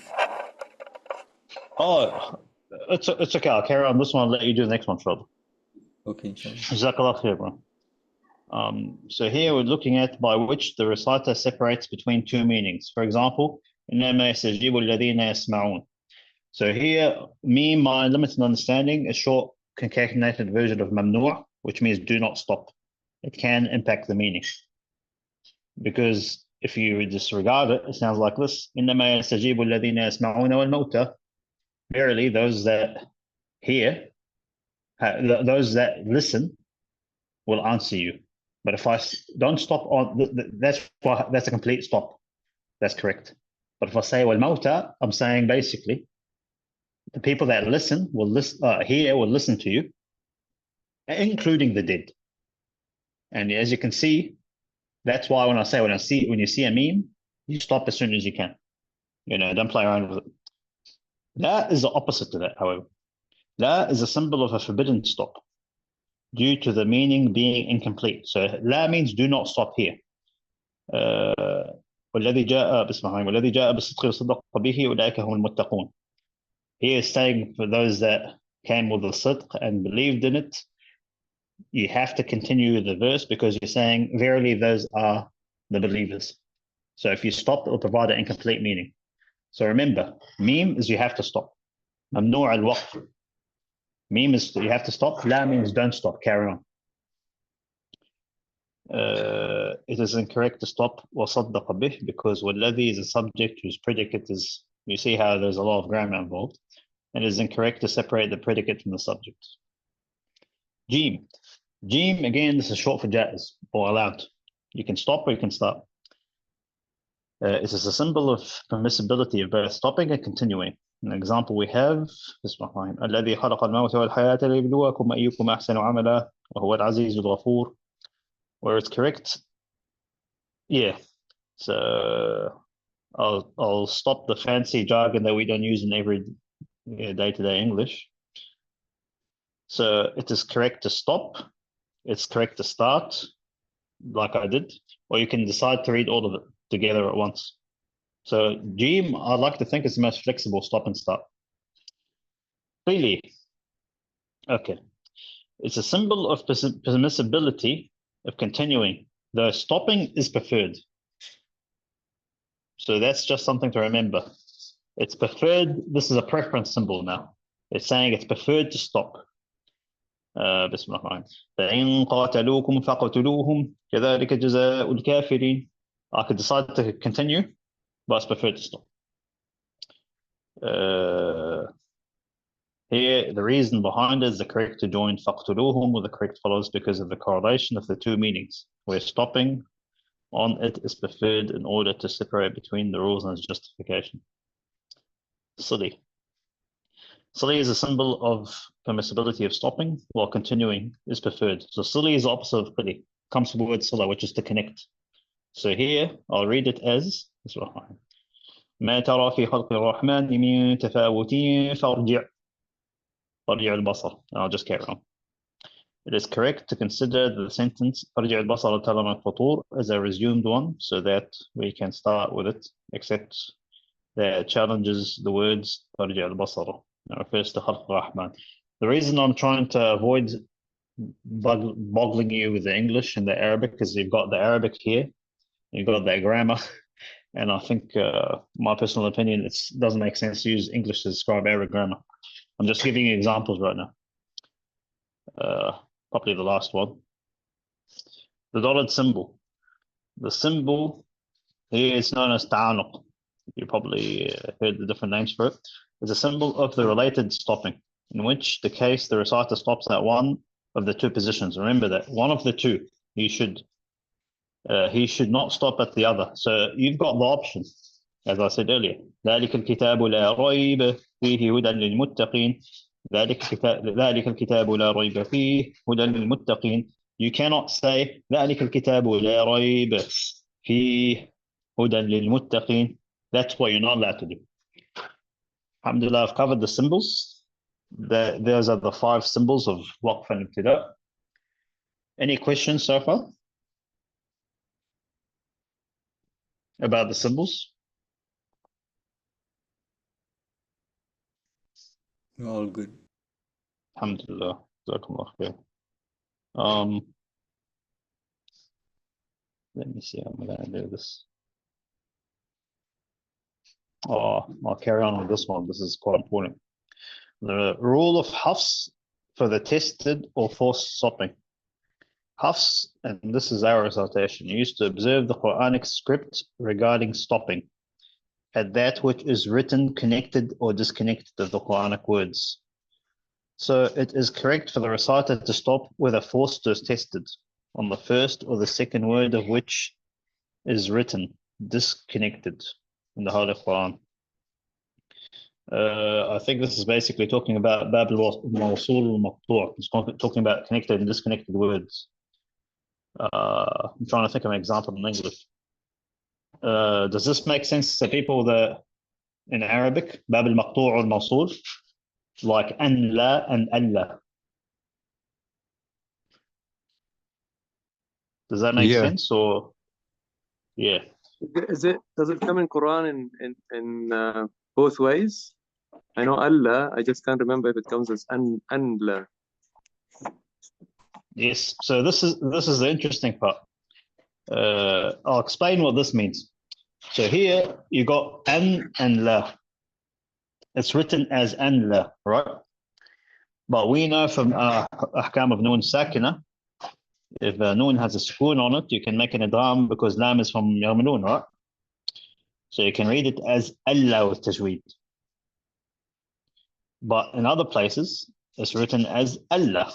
Speaker 1: Oh, it's okay. I'll carry on this one. I'll let you do the next one, inshallah.
Speaker 4: Okay, inshallah.
Speaker 1: Jazakallah khair, bro. So here we're looking at by which the reciter separates between two meanings. For example, إنما يستجيب الذين يسمعون. So here, my limited understanding, a short concatenated version of mamnu', which means do not stop. It can impact the meaning. Because if you disregard it, it sounds like this. إنما يستجيب الذين يسمعون والموتى. Verily, those that hear, those that listen, will answer you. But if I don't stop on, that's a complete stop. That's correct. But if I say well mauta, I'm saying basically the people that listen will listen to you, including the dead. And as you can see, that's why when you see a meme, you stop as soon as you can. Don't play around with it. La is the opposite to that, however. La is a symbol of a forbidden stop, due to the meaning being incomplete. So la means do not stop here. والذي جاء بالصدق وصدق به أولئك هم المتقون. He is saying for those that came with the sidq and believed in it, you have to continue the verse because you're saying verily those are the believers. So if you stop, it will provide an incomplete meaning. So remember, meme is you have to stop. ممنوع الوقف. Meme is you have to stop. La means don't stop, carry on. It is incorrect to stop وصدق به because والذي is a subject whose predicate is, you see how there's a lot of grammar involved. It is incorrect to separate the predicate from the subject. Jeem. Jeem, again, this is short for jaiz, or allowed. You can stop or you can start. It is a symbol of permissibility of both stopping and continuing. An example we have, الذي خلق الموت والحياة ليبلوكم أيكم أحسن عملا وهو العزيز الغفور. Where it's correct, yeah. So I'll stop the fancy jargon that we don't use in every day-to-day English. So it is correct to stop. It's correct to start, like I did, or you can decide to read all of it together at once. So Jeem, I'd like to think it's the most flexible stop and start. Really? Okay. It's a symbol of permissibility of continuing, though stopping is preferred. So that's just something to remember. It's preferred. This is a preference symbol now. It's saying it's preferred to stop. بسم الله الرحمن الرحيم. فإن قاتلوكم فقتلوهم كذلك جزاء الكافرين. I could decide to continue, but it's preferred to stop. Here, the reason behind it is the correct to join فقتلوهم with the correct follows because of the correlation of the two meanings, where stopping on it is preferred in order to separate between the rules and its justification. Silly. Silly is a symbol of permissibility of stopping, while continuing is preferred. So silly is the opposite of qili. Comes from the word sila, which is to connect. So here, I'll read it as ما ترى في خلق الرحمن من تفاوت فارجع البصر. I'll just carry on. It is correct to consider the sentence فارجع البصر ترى الفطور as a resumed one, so that we can start with it, except that it challenges the words فارجع البصر. It refers to خلق الرحمن. The reason I'm trying to avoid boggling you with the English and the Arabic is you've got the Arabic here, you've got the grammar, and I think, my personal opinion, it doesn't make sense to use English to describe Arabic grammar. I'm just giving you examples right now. Probably the last one. The dotted symbol. The symbol here is known as ta'anuq. You probably heard the different names for it. It's a symbol of the related stopping, in which the case the reciter stops at one of the two positions. Remember that one of the two, he should not stop at the other. So you've got the option, as I said earlier. ذلك الكتاب لا ريب فيه هدى للمتقين. ذلك الكتاب لا ريب فيه هدى للمتقين. You cannot say ذلك الكتاب لا ريب فيه هدى للمتقين. That's what you're not allowed to do. Alhamdulillah, I've covered the symbols. Those are the 5 symbols of waqf and ibtida. Any questions so far about the symbols?
Speaker 4: All good.
Speaker 1: Alhamdulillah. Jazakumullah khair. Let me see how I'm going to do this. I'll carry on with this one. This is quite important. The rule of hafs for the tested or forced stopping. Hafs, and this is our recitation, used to observe the Quranic script regarding stopping at that which is written connected or disconnected of the Quranic words. So it is correct for the reciter to stop whether forced or tested on the first or the second word of which is written disconnected in the Holy Quran. I think this is basically talking about Bab al-Mawsul al-Maqtu'. It's talking about connected and disconnected words. I'm trying to think of an example in English. Does this make sense to people that in Arabic, Bab al-Maqtu' al-Mawsul, like an la and alla? Does that make sense? Or yeah.
Speaker 3: Does it come in Quran in both ways? I know Allah, I just can't remember if it comes as anla.
Speaker 1: Yes. So this is the interesting part. I'll explain what this means. So here you got an and la. It's written as an la, right? But we know from ahkam of noon sakina, if noon has a sukoon on it, you can make an idgham because lam is from yarmanoon, right? So you can read it as Allah with tajweed. But in other places, it's written as Allah.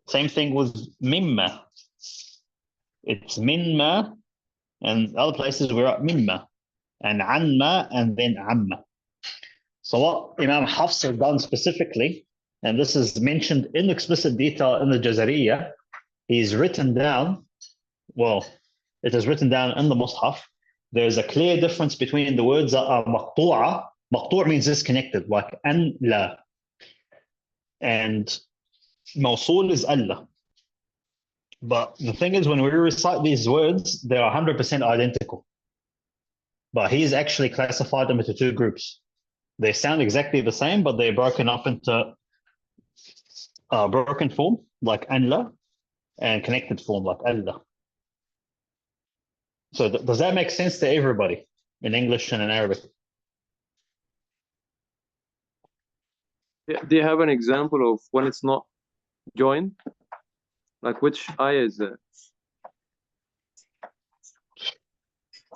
Speaker 1: Same thing with mimma. It's minma, and other places we're at mimma, and anma, and then amma. So what Imam Hafs has done specifically, and this is mentioned in explicit detail in the Jazariya, he's written down, well, it is written down in the Mus'haf, there's a clear difference between the words that are maqtu'a. Maqtu' means disconnected, like an la. And mawsul is Allah. But the thing is, when we recite these words, they are 100% identical. But he's actually classified them into 2 groups. They sound exactly the same, but they're broken up into broken form like anla and connected form like alla. So does that make sense to everybody in English and in Arabic?
Speaker 3: Do you have an example of when it's not joined? Like which ayah is that?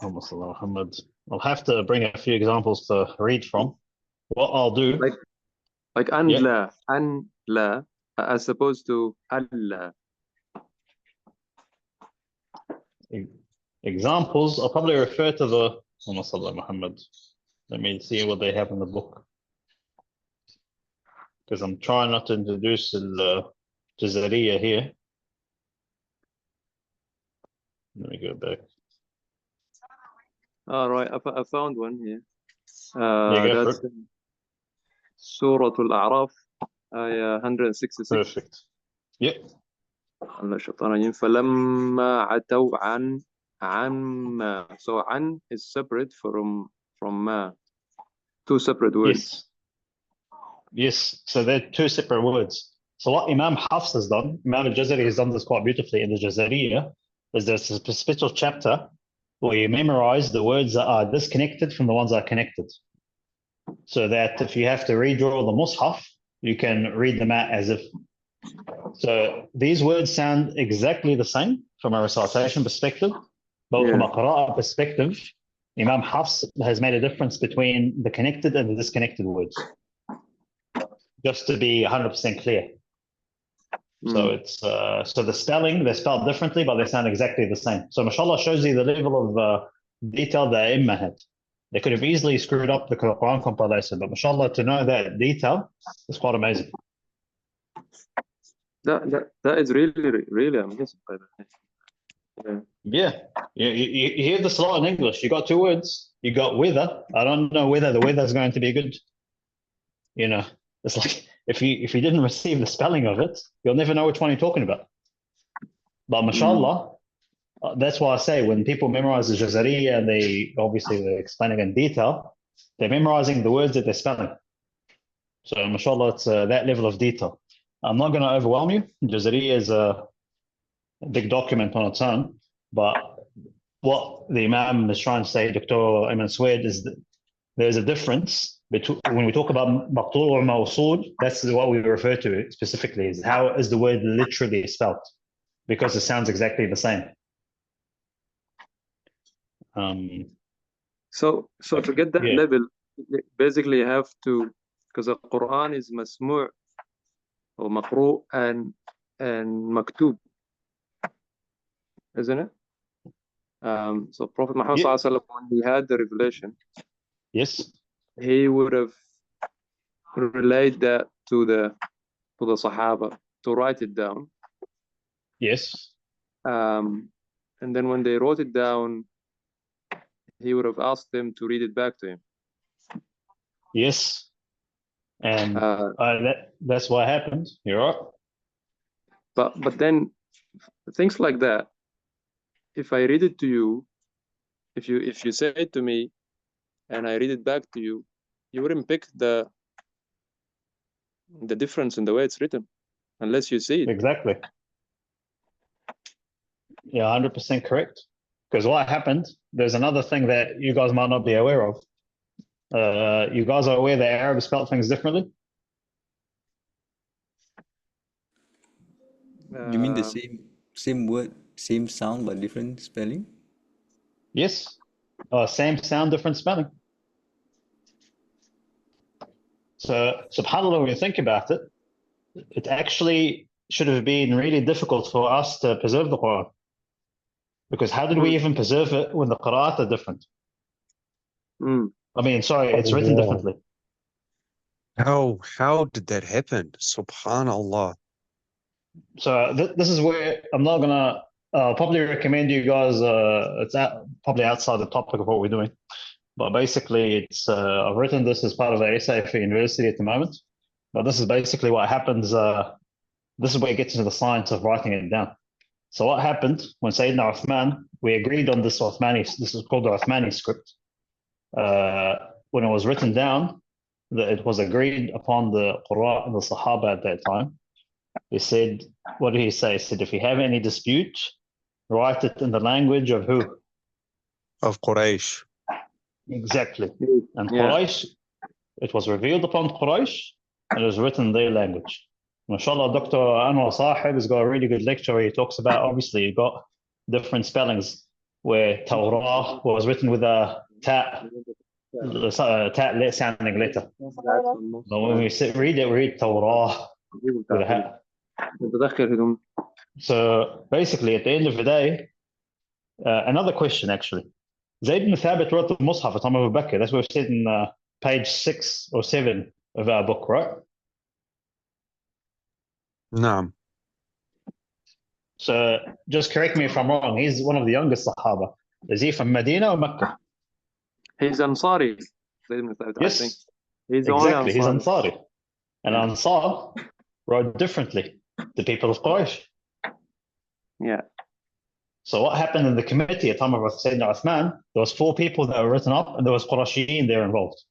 Speaker 1: I'll have to bring a few examples to read from. What I'll do,
Speaker 3: Like anla, anla, as opposed to Allah.
Speaker 1: examples, I'll probably refer to the Muhammad. Let me see what they have in the book. Because I'm trying not to introduce the Jazariya here. Let me go back.
Speaker 3: All right, I found one here.
Speaker 1: Go
Speaker 3: That's Surah Al-A'raf, ayah 166.
Speaker 1: Perfect. Yep.
Speaker 3: الله الشيطان الرجيم فلما عتوا عن ما. So عن is separate from ما. Two separate words.
Speaker 1: Yes. So they're two separate words. So what Imam Hafs has done, Imam al-Jazari has done this quite beautifully in the Jazariya, is there's a special chapter where you memorize the words that are disconnected from the ones that are connected. So that if you have to redraw the Mus'haf, you can read them out as if. So these words sound exactly the same from a recitation perspective, but from a qira'ah perspective, Imam Hafs has made a difference between the connected and the disconnected words. Just to be 100% clear. So it's so the spelling, they're spelled differently, but they sound exactly the same. So mashallah shows you the level of detail that Imam had. They could have easily screwed up the Quran compilation, but mashallah, to know that detail is quite amazing.
Speaker 3: That is really amazing. By the way.
Speaker 1: Yeah. You hear this a lot in English. You got two words. You got weather. I don't know whether the weather is going to be good. You know, it's like if you didn't receive the spelling of it, you'll never know which one you're talking about. But mashallah, that's why I say when people memorize the Jazariya and they're explaining in detail, they're memorizing the words that they're spelling. So mashallah, it's that level of detail. I'm not going to overwhelm you. Jazariya is a big document on its own, but what the Imam is trying to say, Dr. Ayman Suwaid, is that there's a difference between when we talk about maqtu' or mawsool, that's what we refer to it specifically, is how is the word literally spelled, because it sounds exactly the same.
Speaker 3: So to get that level, basically you have to, because the Quran is masmu' or maqru' and maktub, isn't it? So Prophet Muhammad sallallahu alaihi wasallam, when he had the revelation, he would have relayed that to the Sahaba to write it down. And then when they wrote it down, he would have asked them to read it back to him.
Speaker 1: And that's what happened. You're right.
Speaker 3: But then things like that, if I read it to you, if you say it to me and I read it back to you, you wouldn't pick the difference in the way it's written unless you see it.
Speaker 1: Exactly. Yeah, 100% correct. Because what happened, there's another thing that you guys might not be aware of. You guys are aware that Arab spelled things differently?
Speaker 4: You mean the same word, same sound, but different spelling?
Speaker 1: Yes. Same sound, different spelling. So, subhanAllah, when you think about it, it actually should have been really difficult for us to preserve the Quran. Because how did we even preserve it when the qira'at are different? I mean, sorry, it's written differently.
Speaker 2: How did that happen? Subhanallah.
Speaker 1: So this is where I'm not gonna probably recommend you guys. It's probably outside the topic of what we're doing, but basically, it's I've written this as part of an essay for university at the moment. But this is basically what happens. This is where it gets into the science of writing it down. So what happened when Sayyidina Uthman, we agreed on this Uthmani. This is called the Uthmani script. When it was written down, that it was agreed upon the Qur'an and the Sahaba at that time He said, what did he say? He said, if you have any dispute, write it in the language of who?
Speaker 2: Of Quraysh.
Speaker 1: Exactly. And
Speaker 3: Yeah.
Speaker 1: Quraysh, it was revealed upon Quraysh, and it was written in their language. MashaAllah, Dr. Anwar Sahib has got a really good lecture where he talks about, obviously, you got different spellings where Torah was written with a ta sounding letter. So when we read it, we read Torah with a hat. So basically, at the end of the day, another question actually. Zayd ibn Thabit wrote the Mus'haf at time of Abu Bakr. That's what we've said in page 6 or 7 of our book, right?
Speaker 2: Naam.
Speaker 1: So just correct me if I'm wrong. He's one of the youngest Sahaba. Is he from Medina or Mecca?
Speaker 3: He's Ansari. Zayd ibn Thabit,
Speaker 1: Yes,
Speaker 3: I think. He's
Speaker 1: exactly. He's
Speaker 3: Ansari.
Speaker 1: Ansari. And Ansar wrote differently. The people of Quraysh.
Speaker 3: Yeah.
Speaker 1: So what happened in the committee at the time of Sayyidina Uthman, there was 4 people that were written up and there was Qurashiyin there involved.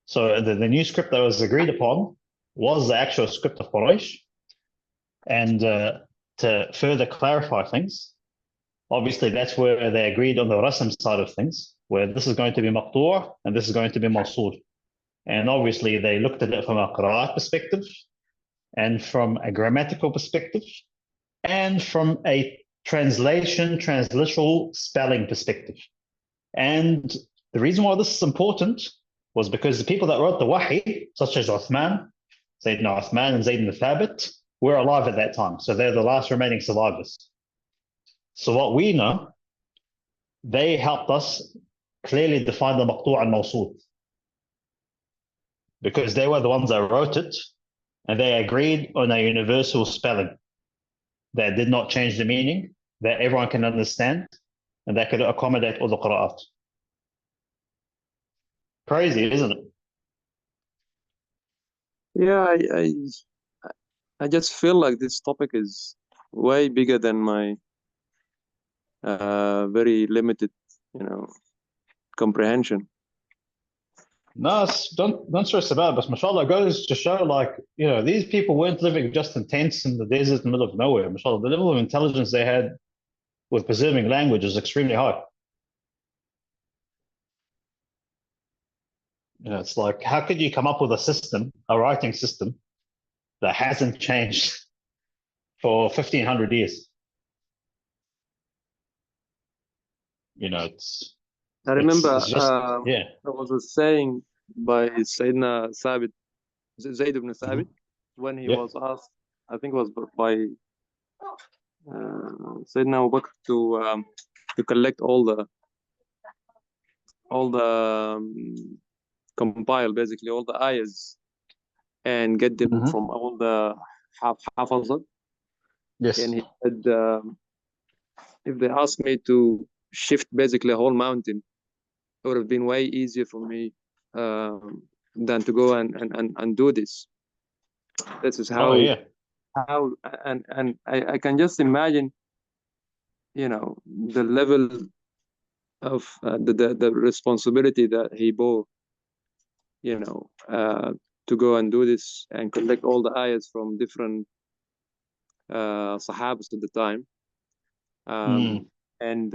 Speaker 1: So the new script that was agreed upon was the actual script of Quraysh. And to further clarify things, obviously that's where they agreed on the rasm side of things, where this is going to be maqtu' and this is going to be mawsul. And obviously they looked at it from a qira'at perspective and from a grammatical perspective and from a transliteral spelling perspective. And the reason why this is important was because the people that wrote the wahi, such as Uthman, Sayyidina Uthman and Zayd ibn Thabit, were alive at that time. So they're the last remaining survivors. So what we know, they helped us clearly define the maqtu' and mawsul. Because they were the ones that wrote it, and they agreed on a universal spelling that did not change the meaning, that everyone can understand, and that could accommodate all the qira'at. Crazy, isn't it?
Speaker 3: Yeah, I just feel like this topic is way bigger than my very limited, comprehension.
Speaker 1: No, don't stress about it, but mashallah goes to show, like, these people weren't living just in tents in the desert in the middle of nowhere. Mashallah, the level of intelligence they had with preserving language is extremely high. It's like, how could you come up with a system, a writing system, that hasn't changed for 1,500 years?
Speaker 3: It's. I remember.
Speaker 1: It's just, yeah.
Speaker 3: There was a saying by Sayyidina Thabit, Zayd ibn Thabit, when he was asked, I think it was by Sayyidina Abu Bakr to collect all the compile basically all the ayahs and get them from all the hafazah.
Speaker 1: Yes.
Speaker 3: And he said, if they asked me to shift basically a whole mountain, it would have been way easier for me than to go and do this. This is how how and I can just imagine, the level of the responsibility that he bore, to go and do this and collect all the ayahs from different sahabas at the time, and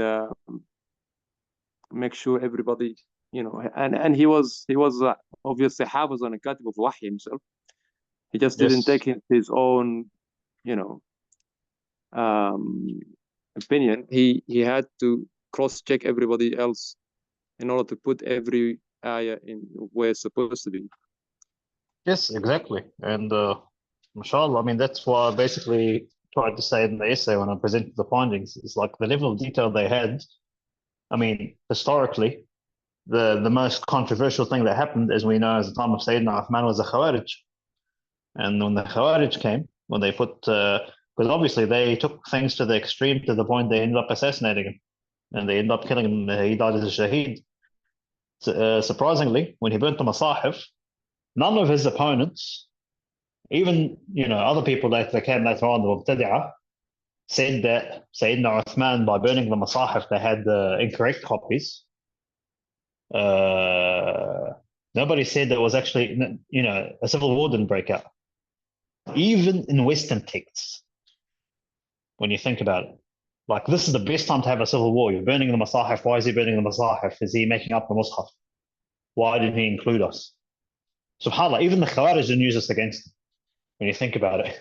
Speaker 3: make sure everybody, and he was obviously hafiz on a katib of wahy himself. He just didn't take his own, opinion. He had to cross-check everybody else in order to put every ayah in where it's supposed to be.
Speaker 1: Yes, exactly. And mashallah, I mean, that's what I basically tried to say in the essay when I presented the findings. It's like the level of detail they had. I mean, historically, the most controversial thing that happened, as we know, as the time of Sayyidina Uthman, was the Khawarij. And when the Khawarij came, when they put, because obviously they took things to the extreme to the point they ended up assassinating him. And they ended up killing him. He died as a shaheed. Surprisingly, when he burnt the Masahif, none of his opponents, even other people that came later on, the Mubtadi'ah, said that Sayyidina Uthman, by burning the Masahif, they had the incorrect copies. Nobody said there was actually, a civil war didn't break out. even in Western texts, when you think about it. Like, this is the best time to have a civil war. You're burning the Masahif. Why is he burning the Masahif? Is he making up the Mus'haf? Why didn't he include us? SubhanAllah, even the Khawarij didn't use us against him. When you think about it,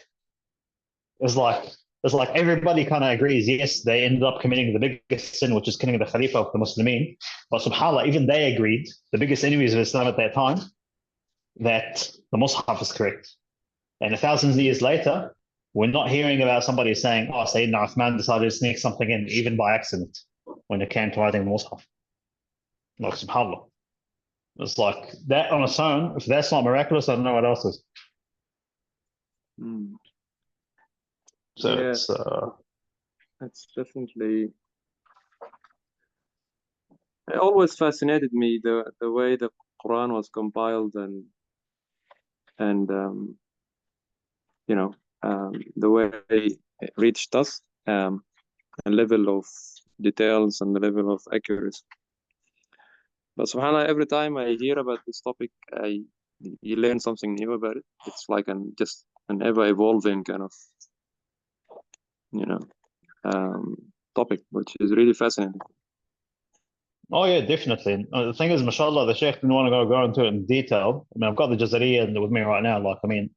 Speaker 1: it's like everybody kind of agrees, yes, they ended up committing the biggest sin, which is killing the Khalifa of the Muslimin. But SubhanAllah, even they agreed, the biggest enemies of Islam at that time, that the Mus'haf is correct. And 1,000 years later, we're not hearing about somebody saying, oh, Sayyidina Uthman decided to sneak something in, even by accident, when it came to writing the Mus'haf. Like, SubhanAllah. It's like that on its own, if that's not miraculous, I don't know what else is. So
Speaker 3: yeah, it's definitely. It always fascinated me the way the Quran was compiled and you know, the way it reached us, a level of details and the level of accuracy. But subhanAllah, every time I hear about this topic, you learn something new about it. It's like just an ever-evolving kind of, you know, topic, which is really fascinating.
Speaker 1: Oh yeah, definitely. The thing is, mashallah, the Sheikh didn't want to go into it in detail. I mean, I've got the Jazariya with me right now. Like, I mean,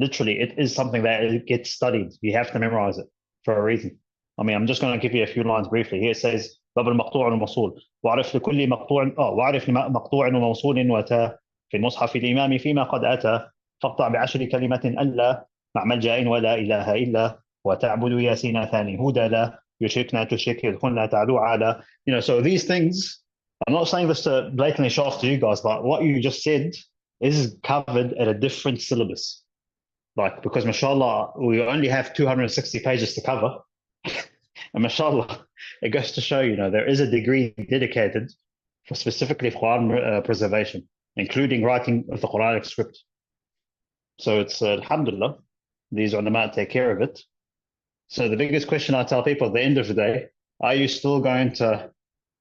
Speaker 1: literally, it is something that gets studied. You have to memorize it for a reason. I mean, I'm just going to give you a few lines briefly. Here it says, باب المقطوع والموصول وعرف لكل مقطوع وعرف مقطوع وموصول وتاه في المصحف الإمامي فيما قد أتى فاقطع بعشر كلمة ألا مع ملجأ ولا إله إلا وتعبد ياسين ثاني هدى لا يشركنا تشرك يدخلنا تعلو على. You know, so these things, I'm not saying this to blatantly show off to you guys, but what you just said is covered at a different syllabus. Like, because mashallah, we only have 260 pages to cover. And mashallah, it goes to show, you know, there is a degree dedicated for specifically Quran preservation, including writing of the Quranic script. So it's alhamdulillah, these ulama take care of it. So the biggest question I tell people at the end of the day, are you still going to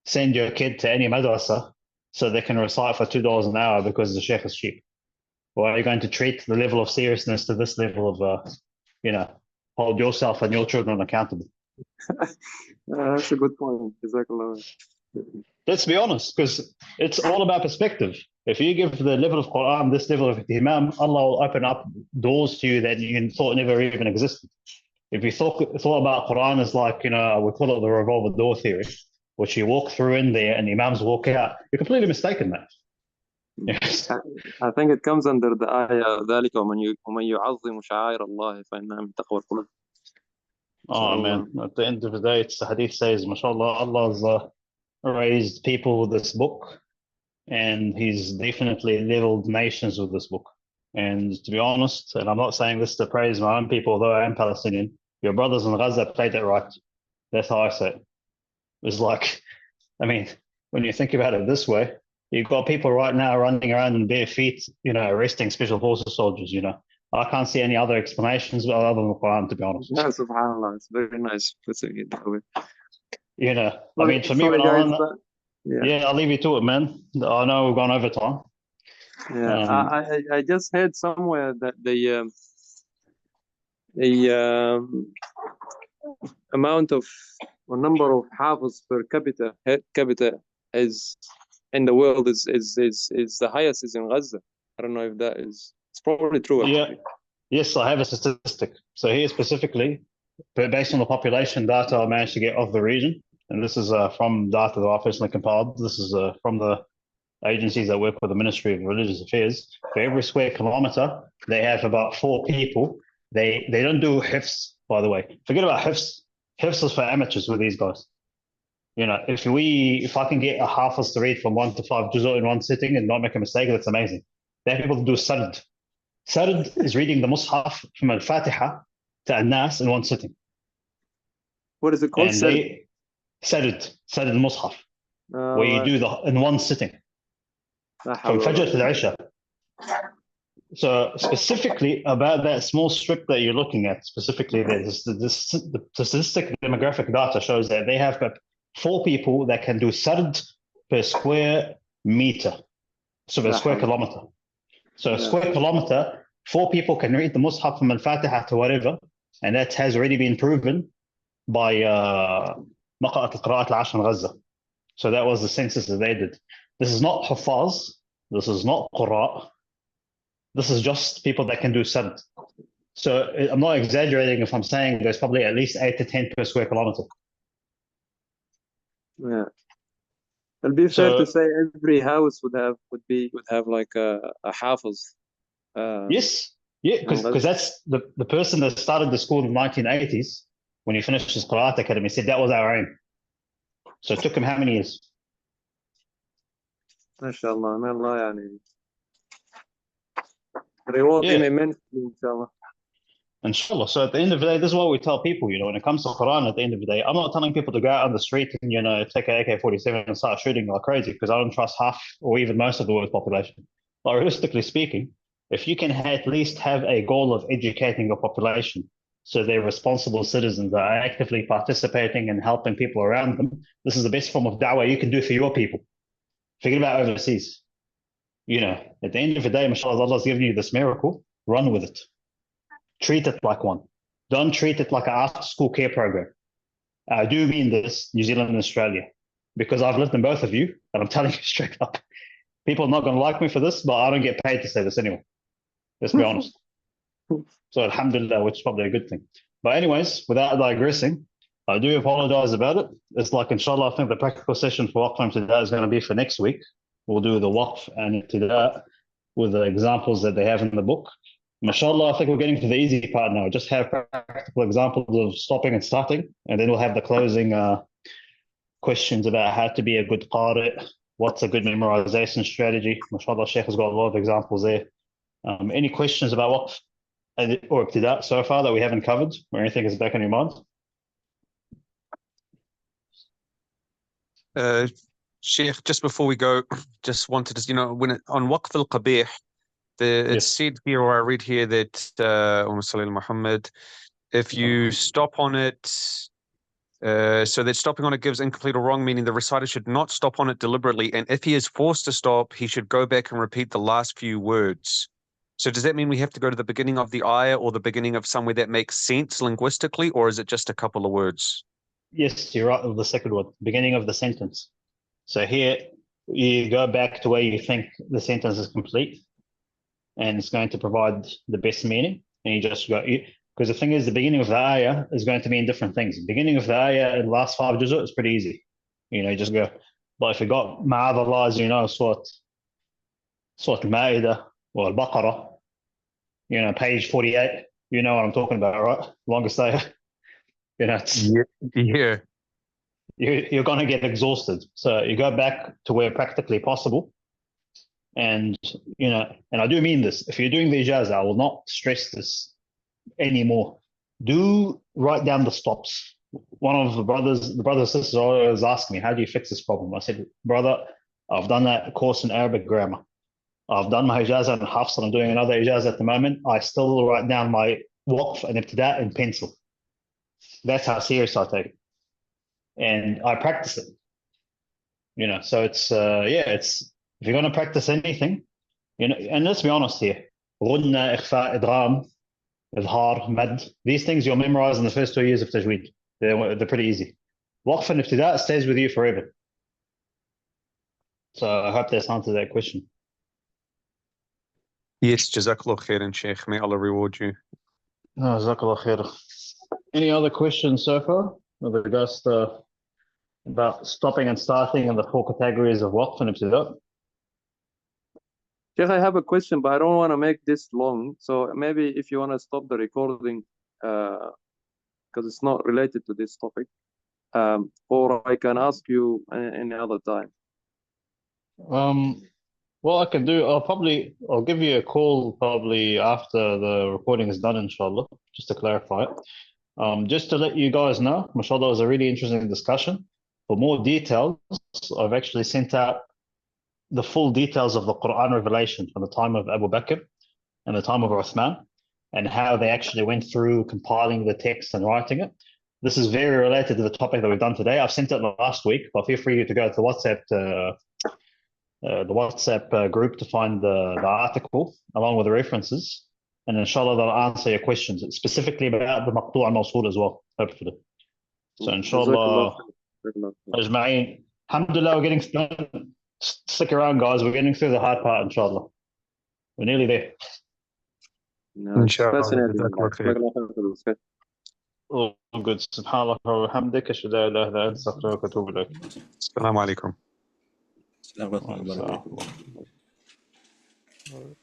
Speaker 1: send your kid to any madrasa so they can recite for $2 an hour because the sheikh is cheap? Or are you going to treat the level of seriousness to this level of, you know, hold yourself and your children accountable?
Speaker 3: That's a good point.
Speaker 1: Let's be honest, because it's all about perspective. If you give the level of Quran this level of ihtimam, Allah will open up doors to you that you thought never even existed. If you thought about Quran as like, you know, we call it the revolving door theory, which you walk through in there and imams walk out, you're completely mistaken, mate. Yes.
Speaker 3: I think it comes under the ayah ذلك ومن يعظم شعائر الله فإنها من تقوى القلوب.
Speaker 1: Oh man, at the end of the day, it's the hadith says, mashallah, Allah's raised people with this book, and he's definitely leveled nations with this book. And to be honest, and I'm not saying this to praise my own people, although I am Palestinian, your brothers in Gaza played it right. That's how I say it. It's like, I mean, when you think about it this way, you've got people right now running around in bare feet, you know, arresting special forces soldiers, you know. I can't see any other explanations other than the Quran, to be honest.
Speaker 3: Yeah, subhanAllah, it's very nice putting it that way.
Speaker 1: You know, I mean, for me, when I run, yeah, I'll leave you to it, man. I know we've gone over time.
Speaker 3: Yeah, I just heard somewhere that the amount of or number of hafiz per capita is in the world is the highest is in Gaza. I don't know if that is. It's probably true. Actually.
Speaker 1: Yeah. Yes, I have a statistic. So here specifically, based on the population data I managed to get of the region, and this is from data that I personally compiled. This is from the agencies that work with the Ministry of Religious Affairs. For every square kilometer, they have about 4 people. They don't do hifz, by the way. Forget about hifz. Hifz is for amateurs with these guys. You know, if I can get a hafiz to read from 1 to 5 juz'u in one sitting and not make a mistake, that's amazing. They have people to do sard. Sard is reading the Mus'haf from Al-Fatiha to An-Nas in one sitting.
Speaker 3: What is it called?
Speaker 1: And Sard al-Mus'haf, where you do in one sitting. From Fajr to the Isha. So specifically about that small strip that you're looking at, specifically the statistic demographic data shows that they have 4 people that can do sard per square meter, so per square kilometer. So a square kilometer 4 people can read the Mus'haf from Al-Fatiha to whatever, and that has already been proven by Maqa'at al-Qira'at al-Ashr in Gaza. So that was the census that they did. This is not Hufaz. This is not Qurra. This is just people that can do Sad. So I'm not exaggerating if I'm saying there's probably at least 8 to 10 per square kilometer.
Speaker 3: Yeah. It'll be fair to say every house would have like a hafiz.
Speaker 1: Yes, yeah, because that's the person that started the school in the 1980s when he finished his Qur'an Academy said that was our aim. So it took him how many years?
Speaker 3: MashaAllah, may Allah yani reward him immensely, inshallah.
Speaker 1: Inshallah. So at the end of the day, this is what we tell people, when it comes to Quran, at the end of the day, I'm not telling people to go out on the street and, take an AK-47 and start shooting like crazy because I don't trust half or even most of the world's population. But realistically speaking, if you can at least have a goal of educating your population so they're responsible citizens that are actively participating and helping people around them, this is the best form of da'wah you can do for your people. Forget about overseas. At the end of the day, mashallah, Allah's given you this miracle, run with it. Treat it like one. Don't treat it like an after-school care program. I do mean this, New Zealand and Australia, because I've lived in both of you, and I'm telling you straight up, people are not going to like me for this, but I don't get paid to say this anyway. Let's be honest. So alhamdulillah, which is probably a good thing. But anyways, without digressing, I do apologize about it. It's like, inshallah, I think the practical session for Waqf today is going to be for next week. We'll do the Waqf and today with the examples that they have in the book. Mashallah, I think we're getting to the easy part now. Just have practical examples of stopping and starting, and then we'll have the closing questions about how to be a good qari, what's a good memorization strategy. Mashallah, Sheikh has got a lot of examples there. Any questions about Waqf or Ibtida so far that we haven't covered, or anything is back in your mind?
Speaker 2: Sheikh, just before we go, just wanted to, when on Waqf al-Qabih, it's said here, or I read here that Muhammad, if you stop on it, so that stopping on it gives incomplete or wrong, meaning the reciter should not stop on it deliberately, and if he is forced to stop, he should go back and repeat the last few words. So does that mean we have to go to the beginning of the ayah or the beginning of somewhere that makes sense linguistically, or is it just a couple of words?
Speaker 1: Yes, you're right with the second one, beginning of the sentence. So here you go back to where you think the sentence is complete and it's going to provide the best meaning. And you just go, because the thing is, the beginning of the ayah is going to mean different things. The beginning of the ayah in the last 5 juz'ah is pretty easy. You just go, but if you got ma'adallah, Surah Al-Ma'idah or Al-Baqarah, page 48, you know what I'm talking about, right? Longest ayah.
Speaker 2: Yeah.
Speaker 1: You're going to get exhausted. So you go back to where practically possible. And, and I do mean this. If you're doing the ijazah, I will not stress this anymore. Do write down the stops. One of the brothers and sisters always ask me, how do you fix this problem? I said, brother, I've done that course in Arabic grammar. I've done my ijazah in Hafs, and I'm doing another ijazah at the moment. I still write down my waqf and ibtida in pencil. That's how serious I take it. And I practice it. So it's it's if you're going to practice anything, and let's be honest here, ghunna, ikhfa, idgham, idhar, mad, these things you'll memorize in the first 2 years of Tajweed. They're pretty easy. Waqf and ibtida stays with you forever. So I hope that's answered that question.
Speaker 2: Yes, Jazakallah khairan, Sheikh. May Allah reward you.
Speaker 1: Jazakallah khair. Any other questions so far with regards to about stopping and starting and the 4 categories of Waqf and ibtida?
Speaker 3: Sheikh, I have a question, but I don't want to make this long. So maybe if you want to stop the recording, because it's not related to this topic, or I can ask you any other time.
Speaker 1: Well, I can do. I'll give you a call probably after the recording is done, inshallah, just to clarify it. Just to let you guys know, mashallah, it was a really interesting discussion. For more details, I've actually sent out the full details of the Quran revelation from the time of Abu Bakr and the time of Uthman, and how they actually went through compiling the text and writing it. This is very related to the topic that we've done today. I've sent it last week, but feel free to go to the WhatsApp group to find the article along with the references. And inshallah, they'll answer your questions, specifically about the maqtu' and mawsool as well, hopefully. So inshallah, ajma'een. Alhamdulillah, we're getting started. Stick around, guys. We're getting through the hard part, inshallah. We're nearly there.
Speaker 2: Inshallah.
Speaker 1: All good. Subhanallah wa bihamdik. Ashhadu an la ilaha illa anta astaghfiruka wa atubu ilayk.
Speaker 2: Assalamu alaikum.
Speaker 4: Assalamu alaikum warahmatullahi wabarakatuh.